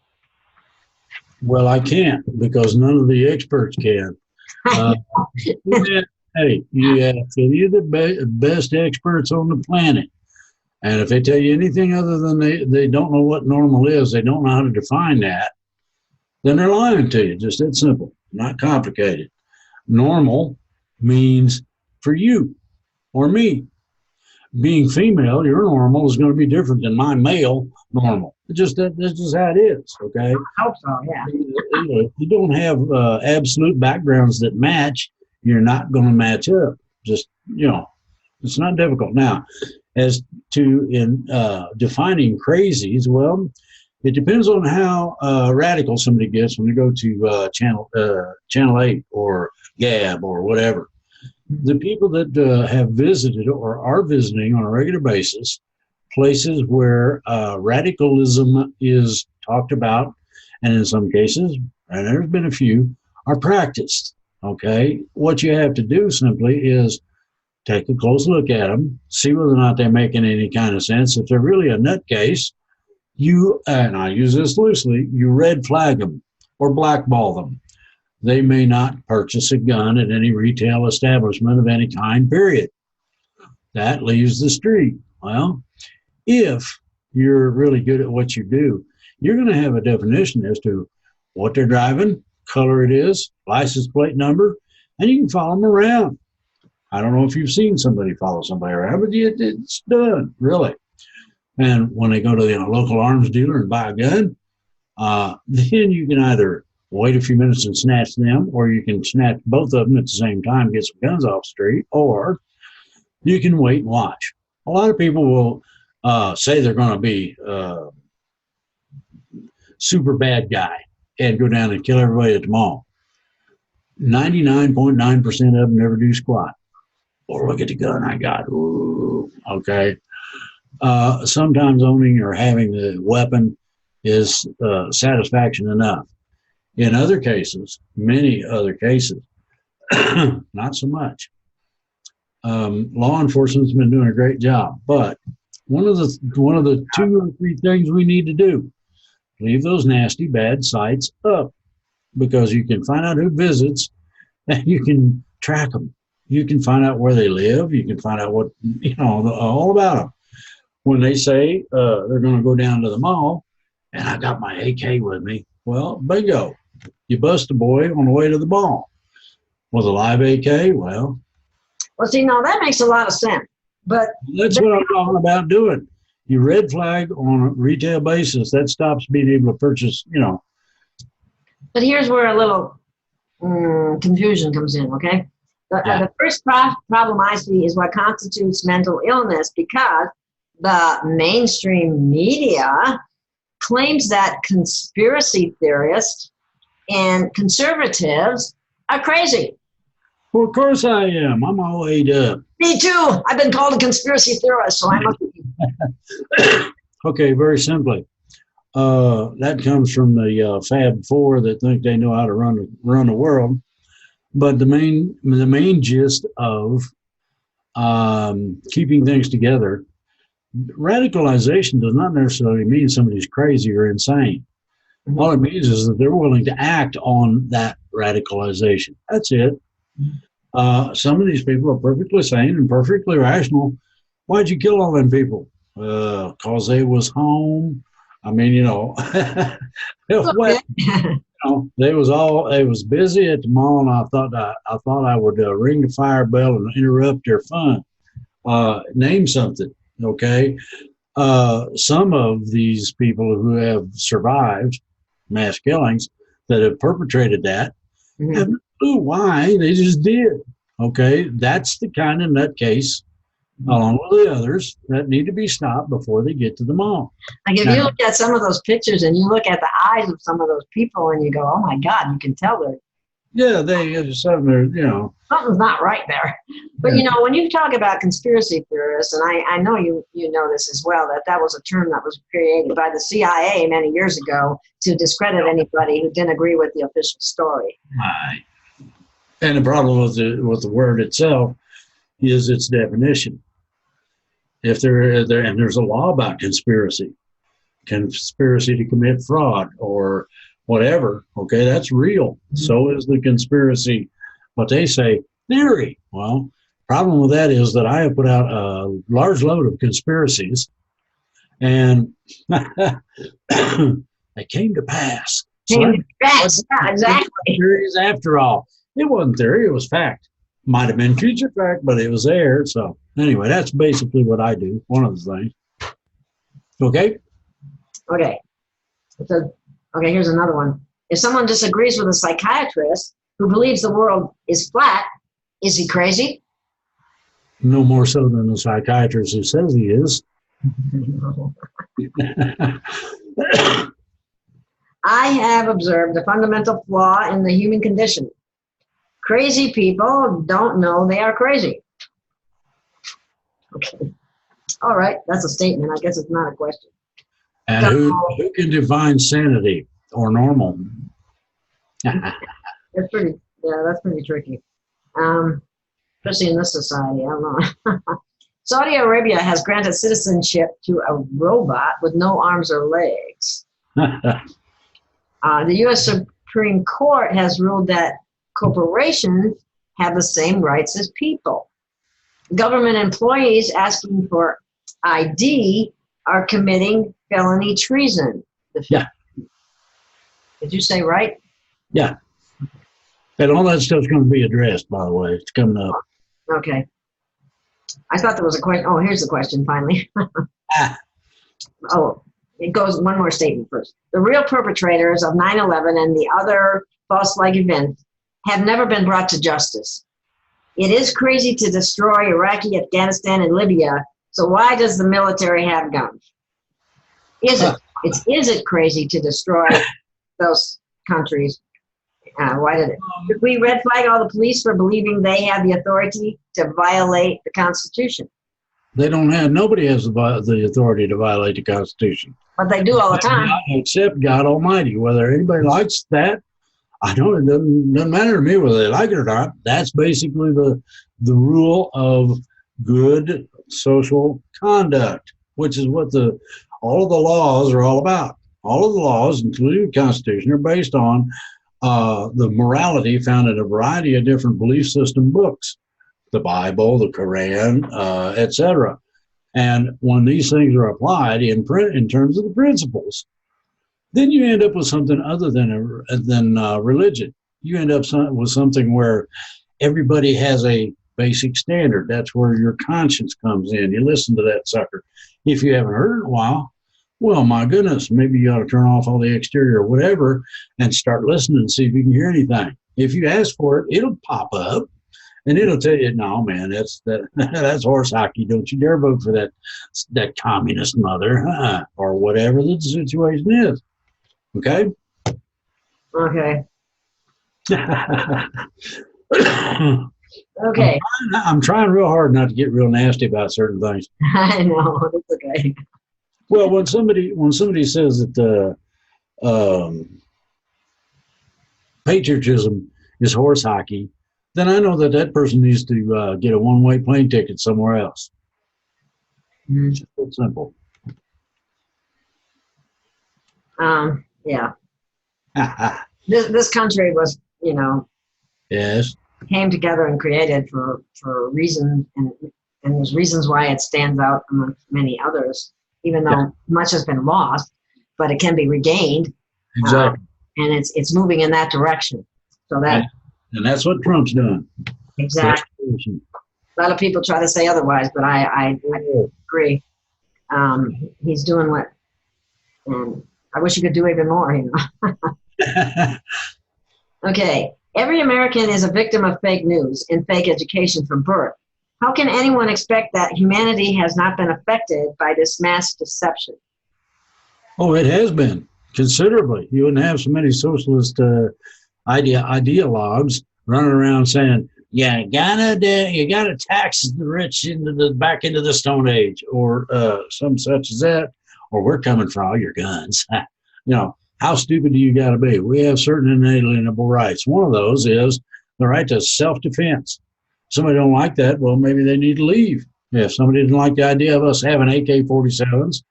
Well, I can't because none of the experts can. Hey, you have any of the best experts on the planet. And if they tell you anything other than they don't know what normal is, they don't know how to define that, then they're lying to you. Just that simple, not complicated. Normal means for you or me. Being female, your normal is going to be different than my male normal. That's just how it is, okay? I hope so, yeah. If you don't have absolute backgrounds that match, you're not going to match up. Just, it's not difficult. Now, As to in defining crazies, well, it depends on how radical somebody gets when they go to Channel 8 or Gab or whatever. The people that have visited or are visiting on a regular basis places where radicalism is talked about, and in some cases, and there's been a few, are practiced. Okay, what you have to do simply is take a close look at them, see whether or not they're making any kind of sense. If they're really a nutcase, you, and I use this loosely, you red flag them or blackball them. They may not purchase a gun at any retail establishment of any kind, period. That leaves the street. Well, if you're really good at what you do, you're going to have a definition as to what they're driving, color it is, license plate number, and you can follow them around. I don't know if you've seen somebody follow somebody around, but it's done, really. And when they go to the local arms dealer and buy a gun, then you can either wait a few minutes and snatch them, or you can snatch both of them at the same time, get some guns off the street, or you can wait and watch. A lot of people will say they're going to be super bad guy and go down and kill everybody at the mall. 99.9% of them never do squat. Or look at the gun I got. Ooh, okay. Sometimes owning or having the weapon is satisfaction enough. In other cases, many other cases, not so much. Law enforcement's been doing a great job, but one of the 2 or 3 things we need to do: leave those nasty bad sites up, because you can find out who visits, and you can track them. You can find out where they live. You can find out what all about them. When they say they're going to go down to the mall, and I got my AK with me, well, bingo. You bust a boy on the way to the mall with a live AK. Well, see, now that makes a lot of sense. But that's what I'm talking about doing. You red flag on a retail basis. That stops being able to purchase, But here's where a little confusion comes in, okay? The first problem I see is what constitutes mental illness, because the mainstream media claims that conspiracy theorists and conservatives are crazy. Well, of course I am. I'm all ate up. Me too. I've been called a conspiracy theorist, so I must be. Okay, very simply. That comes from the Fab Four that think they know how to run the world. But the main gist of keeping things together, radicalization does not necessarily mean somebody's crazy or insane. Mm-hmm. All it means is that they're willing to act on that radicalization. That's it. Some of these people are perfectly sane and perfectly rational. Why'd you kill all them people? 'Cause they was home. I mean, they was busy at the mall, and I thought I would ring the fire bell and interrupt their fun. Name something, okay? Some of these people who have survived mass killings that have perpetrated that have no clue why. They just did. Okay, that's the kind of nutcase, along with the others, that need to be stopped before they get to the mall. Like if you look at some of those pictures and you look at the eyes of some of those people and you go, oh my God, you can tell they're. Yeah, something's not right there. But when you talk about conspiracy theorists, and I know you know this as well, that was a term that was created by the CIA many years ago to discredit anybody who didn't agree with the official story. Right. And the problem with the word itself is its definition. If there's a law about conspiracy to commit fraud or whatever, okay, that's real. Mm-hmm. So is the conspiracy, what they say, theory. Well, problem with that is that I have put out a large load of conspiracies, and they came to pass. Exactly. Theories after all. It wasn't theory, it was fact. Might have been future fact, but it was there. So anyway, that's basically what I do. One of the things. Okay? Okay. Okay, here's another one. If someone disagrees with a psychiatrist who believes the world is flat, is he crazy? No more so than the psychiatrist who says he is. I have observed a fundamental flaw in the human condition. Crazy people don't know they are crazy. Okay. All right. That's a statement. I guess it's not a question. And who can define sanity or normal? That's pretty tricky. Especially in this society. I don't know. Saudi Arabia has granted citizenship to a robot with no arms or legs. The U.S. Supreme Court has ruled that corporations have the same rights as people. Government employees asking for ID are committing felony treason. Yeah. Did you say right? Yeah. And all that stuff's going to be addressed, by the way. It's coming up. Okay. I thought there was a question. Oh, here's the question finally. Oh, it goes one more statement first. The real perpetrators of 9/11 and the other false flag events have never been brought to justice. It is crazy to destroy Iraqi, Afghanistan, and Libya. So why does the military have guns? Is it crazy to destroy those countries? Why did we red flag all the police for believing they have the authority to violate the Constitution? Nobody has the authority to violate the Constitution. But they do all the time. Except God Almighty. Whether anybody likes that, it doesn't matter to me whether they like it or not. That's basically the rule of good social conduct, which is what all of the laws are all about. All of the laws, including the Constitution, are based on the morality found in a variety of different belief system books, the Bible, the Quran, etc. And when these things are applied in terms of the principles, then you end up with something other than religion. You end up with something where everybody has a basic standard. That's where your conscience comes in. You listen to that sucker. If you haven't heard it in a while, well, my goodness, maybe you ought to turn off all the exterior or whatever and start listening and see if you can hear anything. If you ask for it, it'll pop up and it'll tell you, no, man, that's horse hockey. Don't you dare vote for that communist mother or whatever the situation is. Okay? Okay. Okay. I'm trying real hard not to get real nasty about certain things. I know. It's okay. Well, when somebody says that patriotism is horse hockey, then I know that person needs to get a one-way plane ticket somewhere else. It's just that simple. Yeah. This country was, Yes. came together and created for a reason, and there's reasons why it stands out among many others, even though much has been lost, but it can be regained. Exactly. And it's moving in that direction. So and that's what Trump's doing. Exactly. A lot of people try to say otherwise, but I agree. He's doing what, and I wish he could do even more, Okay. Every American is a victim of fake news and fake education from birth. How can anyone expect that humanity has not been affected by this mass deception? Oh, it has been considerably. You wouldn't have so many socialist ideologues running around saying, you gotta tax the rich back into the Stone Age, or some such as that, or we're coming for all your guns. How stupid do you got to be? We have certain inalienable rights. One of those is the right to self-defense. Somebody don't like that, well, maybe they need to leave. If somebody didn't like the idea of us having AK-47s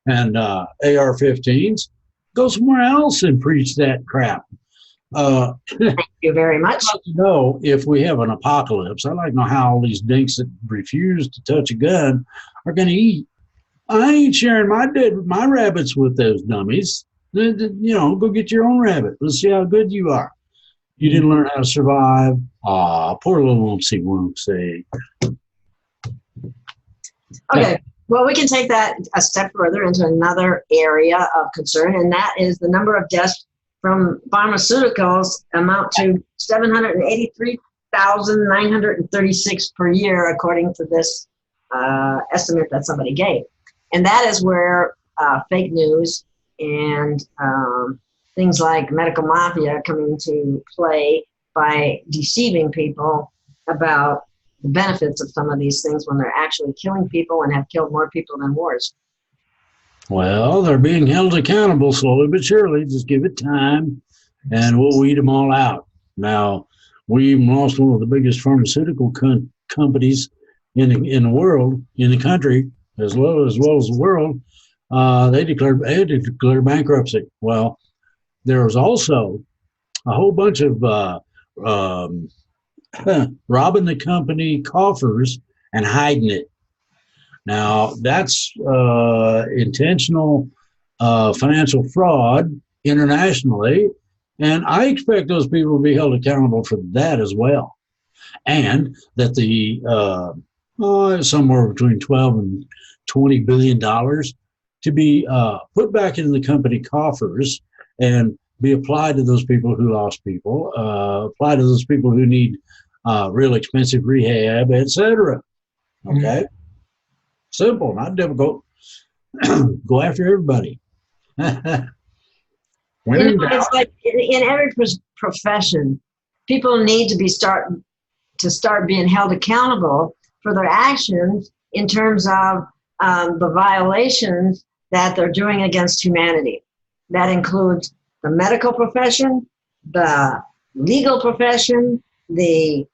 and AR-15s, go somewhere else and preach that crap. Thank you very much. I'd like to know if we have an apocalypse. I'd like to know how all these dinks that refuse to touch a gun are going to eat. I ain't sharing my rabbits with those dummies. Go get your own rabbit. Let's see how good you are. You didn't learn how to survive. Aw, poor little whoopsie. Okay. Well, we can take that a step further into another area of concern, and that is the number of deaths from pharmaceuticals amount to 783 6,936 per year, according to this estimate that somebody gave. And that is where fake news and things like medical mafia come into play by deceiving people about the benefits of some of these things when they're actually killing people and have killed more people than wars. Well, they're being held accountable slowly but surely. Just give it time, and we'll weed them all out. Now, we even lost one of the biggest pharmaceutical companies in the world, in the country, as well as the world. They had to declare bankruptcy. Well, there was also a whole bunch of robbing the company coffers and hiding it. Now, that's intentional financial fraud internationally, and I expect those people to be held accountable for that as well. And that the somewhere between 12 and $20 billion to be put back into the company coffers and be applied to those people who lost people, applied to those people who need real expensive rehab, etc. Okay? Simple, not difficult. Go after everybody. It's like in every profession, people need to start being held accountable for their actions in terms of the violations that they're doing against humanity. That includes the medical profession, the legal profession, the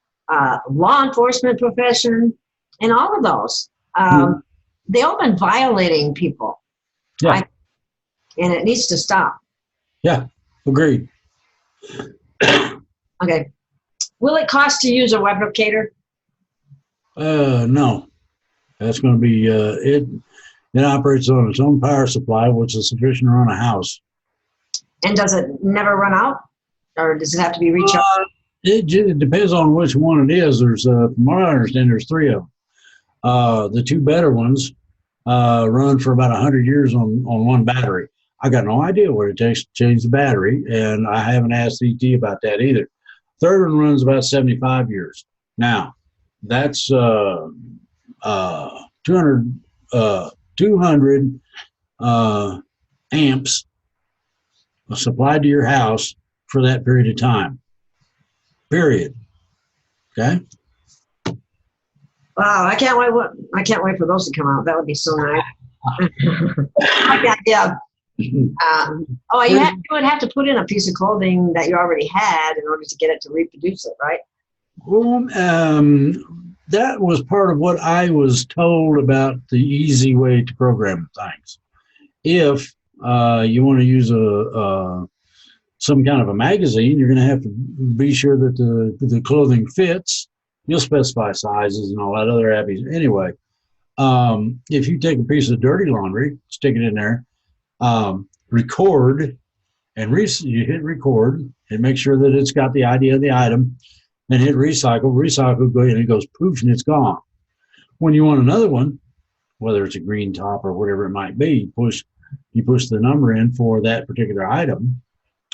law enforcement profession, and all of those. They all been violating people. Yeah. And it needs to stop. Yeah, agreed. Okay. Will it cost to use a replicator? No. That's going to be, it operates on its own power supply, which is sufficient to run a house. And does it never run out? Or does it have to be recharged? It depends on which one it is. There's, from what I understand, there's 3 of them. The 2 better ones run for about 100 years on one battery. I got no idea what it takes to change the battery, and I haven't asked ET about that either. Third one runs about 75 years. Now, that's 200 amps supplied to your house for that period of time. Period. Okay? Wow, I can't wait for those to come out. That would be so nice. Yeah. You would have to put in a piece of clothing that you already had in order to get it to reproduce it, right? Well, that was part of what I was told about the easy way to program things. If you want to use some kind of a magazine, you're going to have to be sure that the clothing fits. You'll specify sizes and all that other abbies. Anyway, if you take a piece of dirty laundry, stick it in there, record, and you hit record and make sure that it's got the ID of the item, and hit recycle, and it goes poof and it's gone. When you want another one, whether it's a green top or whatever it might be, you push the number in for that particular item,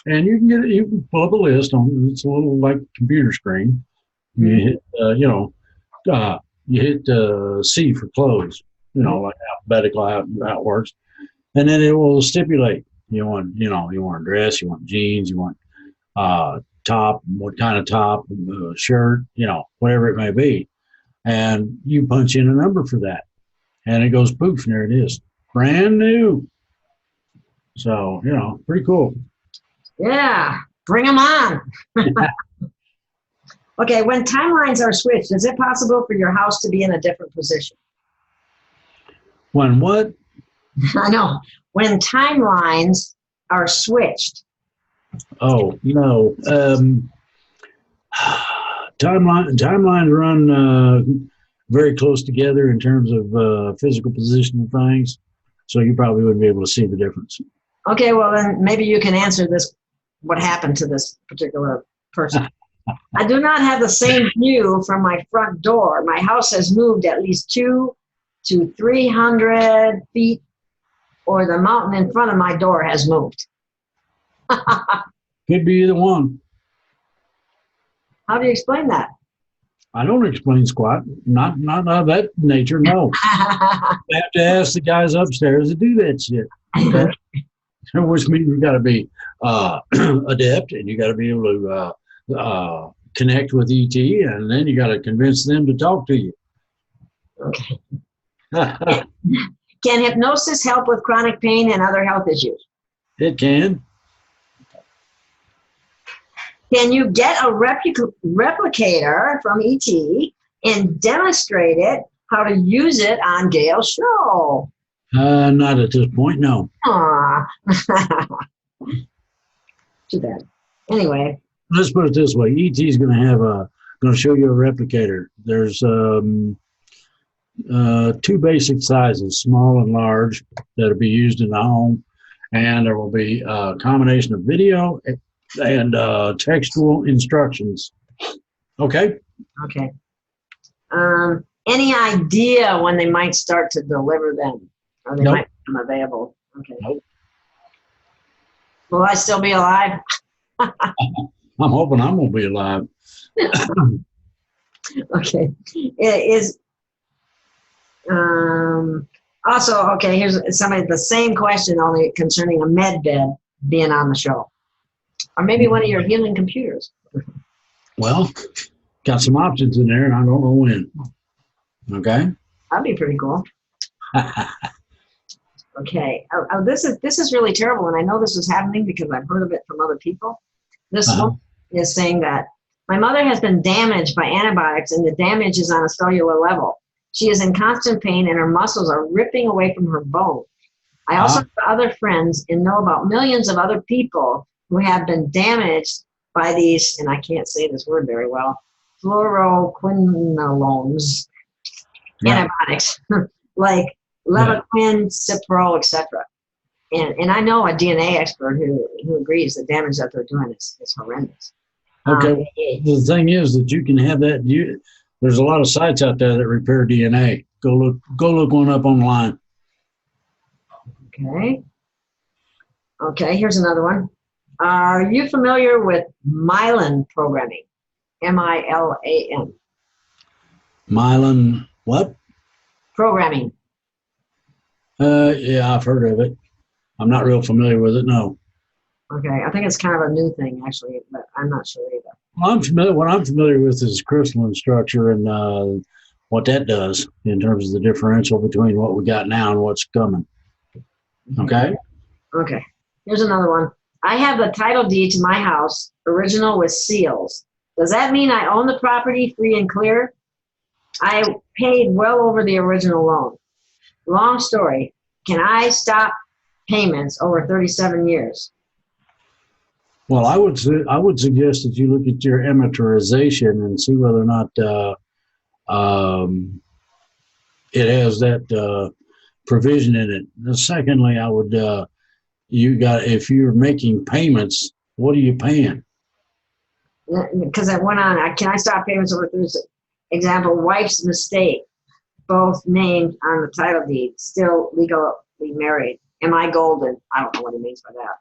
and you can pull up a list on, it's a little like a computer screen. You hit, you hit C for clothes, like alphabetical how it works. And then it will stipulate, you want a dress, you want jeans, you want top, what kind of top, shirt, whatever it may be. And you punch in a number for that. And it goes poof, and there it is. Brand new. So, pretty cool. Yeah, bring them on. Okay, when timelines are switched, is it possible for your house to be in a different position? When what? I know. When timelines are switched. Oh, no. Timelines run very close together in terms of physical position of things, so you probably wouldn't be able to see the difference. Okay, well then maybe you can answer this. What happened to this particular person? I do not have the same view from my front door. My house has moved at least 200 to 300 feet, or the mountain in front of my door has moved. Could be either one. How do you explain that? I don't explain squat. Not of that nature. No. I have to ask the guys upstairs to do that shit. Okay. Which means you got to be adept, and you got to be able to connect with ET, and then you got to convince them to talk to you. Okay. Can hypnosis help with chronic pain and other health issues? It can. Can you get a replicator from ET and demonstrate it, how to use it on Gail's show? Not at this point, no. Aw. Too bad. Anyway. Let's put it this way. ET is going to show you a replicator. There's two basic sizes, small and large, that'll be used in the home. And there will be a combination of video and textual instructions. Okay? Okay. Any idea when they might start to deliver them? Or they might become available? Okay. Nope. Will I still be alive? I'm hoping I'm going to be alive. Okay. Also, okay, here's the same question, only concerning a med bed being on the show. Or maybe one of your healing computers. Well, got some options in there, and I don't know when. Okay? That'd be pretty cool. Okay. This is really terrible, and I know this is happening because I've heard of it from other people. This one is saying that my mother has been damaged by antibiotics, and the damage is on a cellular level. She is in constant pain, and her muscles are ripping away from her bone. I also have other friends and know about millions of other people who have been damaged by these, and I can't say this word very well, fluoroquinolones, antibiotics, like Levaquin, Cipro, etc. And I know a DNA expert who agrees the damage that they're doing is horrendous. Okay. The thing is that you can have that. There's a lot of sites out there that repair DNA. Go look one up online. Okay. Okay, here's another one. Are you familiar with Mylan programming? M-I-L-A-N. Mylan what? Programming. Yeah, I've heard of it. I'm not real familiar with it, no. Okay, I think it's kind of a new thing, actually, but I'm not sure either. Well, what I'm familiar with is crystalline structure and what that does in terms of the differential between what we got now and what's coming. Okay? Okay, here's another one. I have the title deed to my house, original with seals. Does that mean I own the property free and clear? I paid well over the original loan. Long story. Can I stop payments over 37 years? Well, I would suggest that you look at your amortization and see whether or not it has that provision in it. And secondly, I would if you're making payments, what are you paying? Because I went on. Can I stop payments over 37? Example: wife's mistake, both named on the title deed, still legally married. Am I golden? I don't know what he means by that.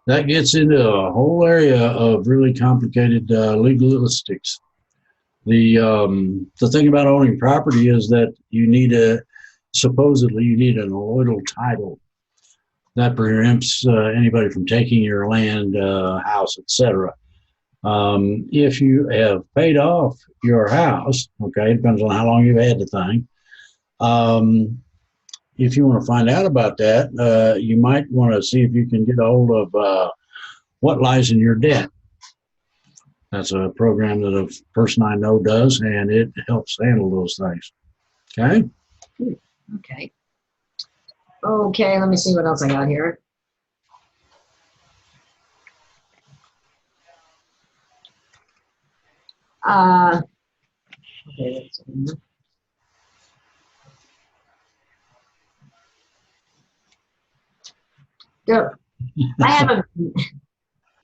That gets into a whole area of really complicated legalistics. The thing about owning property is that supposedly you need an allodial title that prevents anybody from taking your land, house, etc. If you have paid off your house, okay, depends on how long you've had the thing. If you want to find out about that, you might want to see if you can get a hold of What Lies in Your Debt. That's a program that a person I know does, and it helps handle those things. Okay? Okay. Okay, let me see what else I got here. Okay, let's see.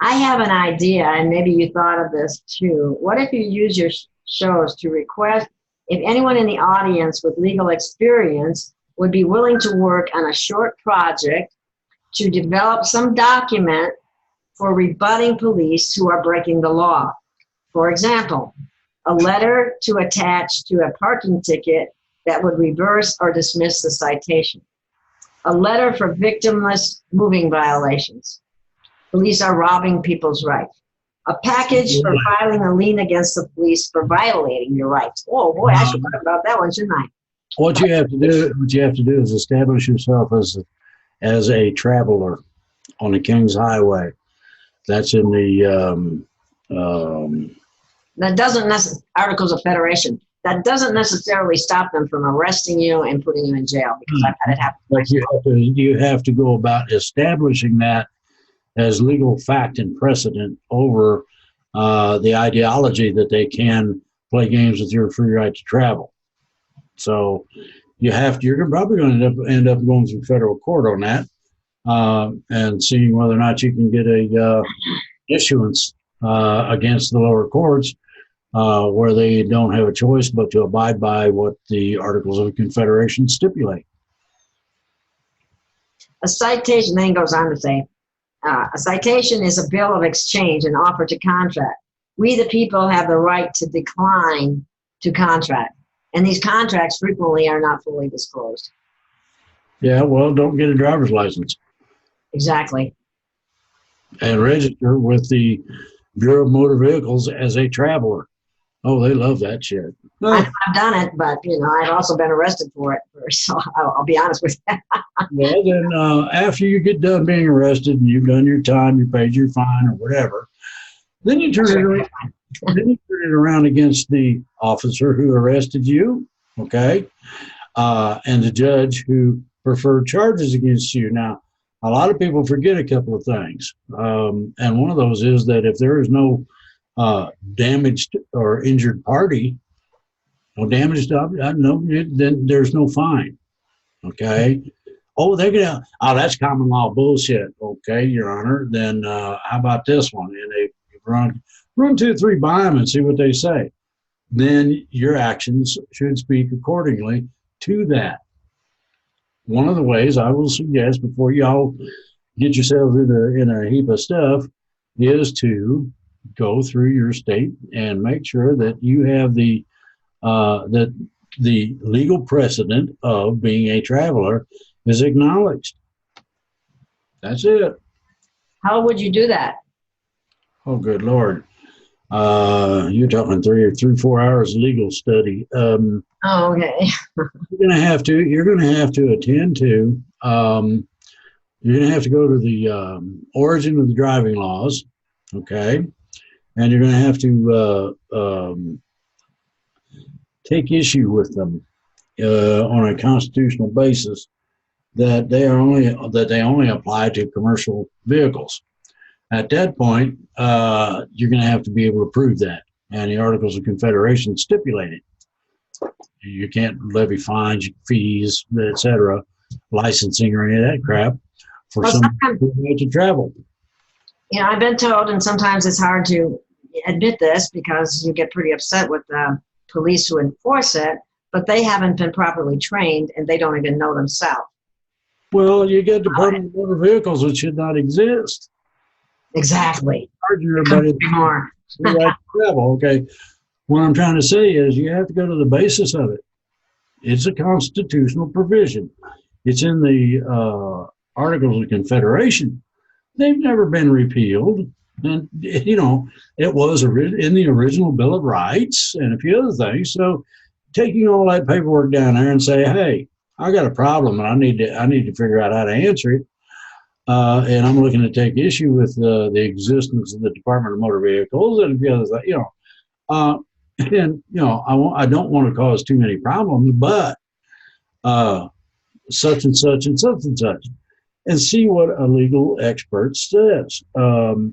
I have an idea, and maybe you thought of this too. What if you use your shows to request if anyone in the audience with legal experience would be willing to work on a short project to develop some document for rebutting police who are breaking the law? For example, a letter to attach to a parking ticket that would reverse or dismiss the citation. A letter for victimless moving violations. Police are robbing people's rights. A package for filing a lien against the police for violating your rights. Oh boy, I should talk about that one, shouldn't I? What you have to do is establish yourself as a traveler on the King's Highway. That's in the that doesn't necessarily, Articles of Federation, that doesn't necessarily stop them from arresting you and putting you in jail, because I've had it happen. But you have to go about establishing that as legal fact and precedent over the ideology that they can play games with your free right to travel. So you're probably going to end up going through federal court on that and seeing whether or not you can get a issuance against the lower courts where they don't have a choice but to abide by what the Articles of Confederation stipulate. A citation then goes on to say, a citation is a bill of exchange, an offer to contract. We, the people, have the right to decline to contract. And these contracts frequently are not fully disclosed. Yeah, well, don't get a driver's license. Exactly. And register with the Bureau of Motor Vehicles as a traveler. Oh, they love that shit. I've done it, but, I've also been arrested for it. So I'll be honest with you. Well, then after you get done being arrested and you've done your time, you paid your fine or whatever, then you turn it around. Then you turn it around against the officer who arrested you, okay, and the judge who preferred charges against you. Now, a lot of people forget a couple of things, and one of those is that if there is no damaged or injured party, then there's no fine, okay? Oh, that's common law bullshit, okay, Your Honor. Then how about this one? And they run 2 or 3 by them and see what they say. Then your actions should speak accordingly to that. One of the ways I will suggest before y'all get yourselves in a heap of stuff is to go through your state and make sure that you have the legal precedent of being a traveler is acknowledged. That's it. How would you do that? Oh, good Lord. You're talking 3 or 4 hours legal study. Okay. You're going to have to attend to, you're going to have to go to the origin of the driving laws, okay? And you're going to have to take issue with them on a constitutional basis that they only apply to commercial vehicles. At that point, you're going to have to be able to prove that, and the Articles of Confederation stipulate it. You can't levy fines, fees, etc., licensing, or any of that crap for someone to travel. I've been told, and sometimes it's hard to admit this because you get pretty upset with the police who enforce it, but they haven't been properly trained and they don't even know themselves. Well, you get Department of Motor Vehicles that should not exist. Exactly. Everybody more. Right to travel. Okay. What I'm trying to say is you have to go to the basis of it. It's a constitutional provision. It's in the Articles of Confederation. They've never been repealed. And, it was in the original Bill of Rights and a few other things. So taking all that paperwork down there and say, hey, I got a problem and I need to figure out how to answer it. And I'm looking to take issue with the existence of the Department of Motor Vehicles and a few other things, I don't want to cause too many problems, but such and such and such and such, and see what a legal expert says. A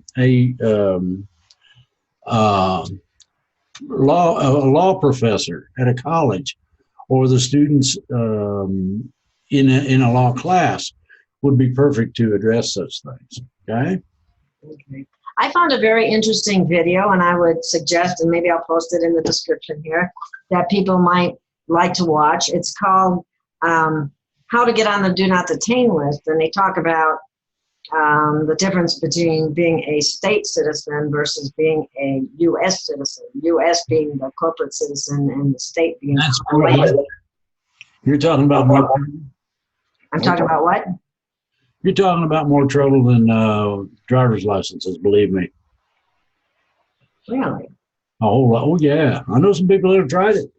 law professor at a college, or the students in a law class would be perfect to address such things. Okay. I found a very interesting video, and I would suggest, and maybe I'll post it in the description here, that people might like to watch. It's called How to Get on the Do Not Detain List, and they talk about the difference between being a state citizen versus being a U.S. citizen, U.S. being the corporate citizen and the state being That's the land. You're talking about more. I'm talking about what? You're talking about more trouble than driver's licenses. Believe me. Really? A whole lot. Oh yeah, I know some people that have tried it.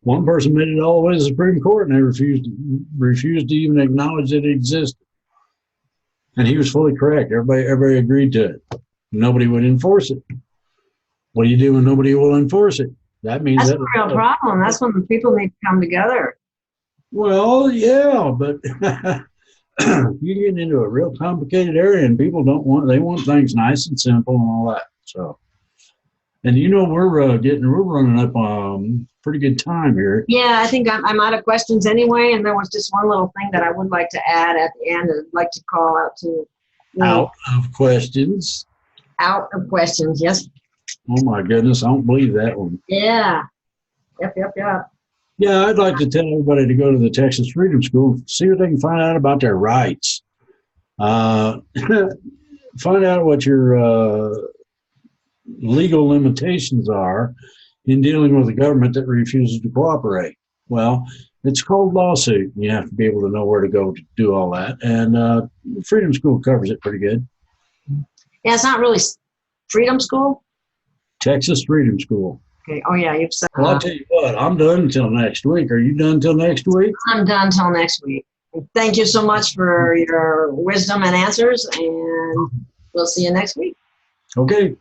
One person made it all the way to the Supreme Court, and they refused to even acknowledge that it existed. And he was fully correct. Everybody agreed to it. Nobody would enforce it. What do you do when nobody will enforce it? That means that's a real problem. That's when the people need to come together. Well, yeah, but you get into a real complicated area, and people they want things nice and simple and all that. So, and we're running up pretty good time here. Yeah, I think I'm out of questions anyway, and there was just one little thing that I would like to add at the end. I'd like to call out to Out of questions. Out of questions, yes. Oh my goodness, I don't believe that one. Yeah. Yep. Yeah, I'd like to tell everybody to go to the Texas Freedom School, see what they can find out about their rights. Find out what your legal limitations are in dealing with a government that refuses to cooperate. Well, it's called lawsuit, and you have to be able to know where to go to do all that. And Freedom School covers it pretty good. Yeah, it's not really Freedom School? Texas Freedom School. Okay. Oh, yeah, you've said. Well, I'll tell you what, I'm done until next week. Are you done until next week? I'm done until next week. Thank you so much for your wisdom and answers, and we'll see you next week. Okay.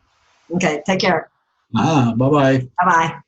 Okay, take care. Bye-bye. Bye-bye.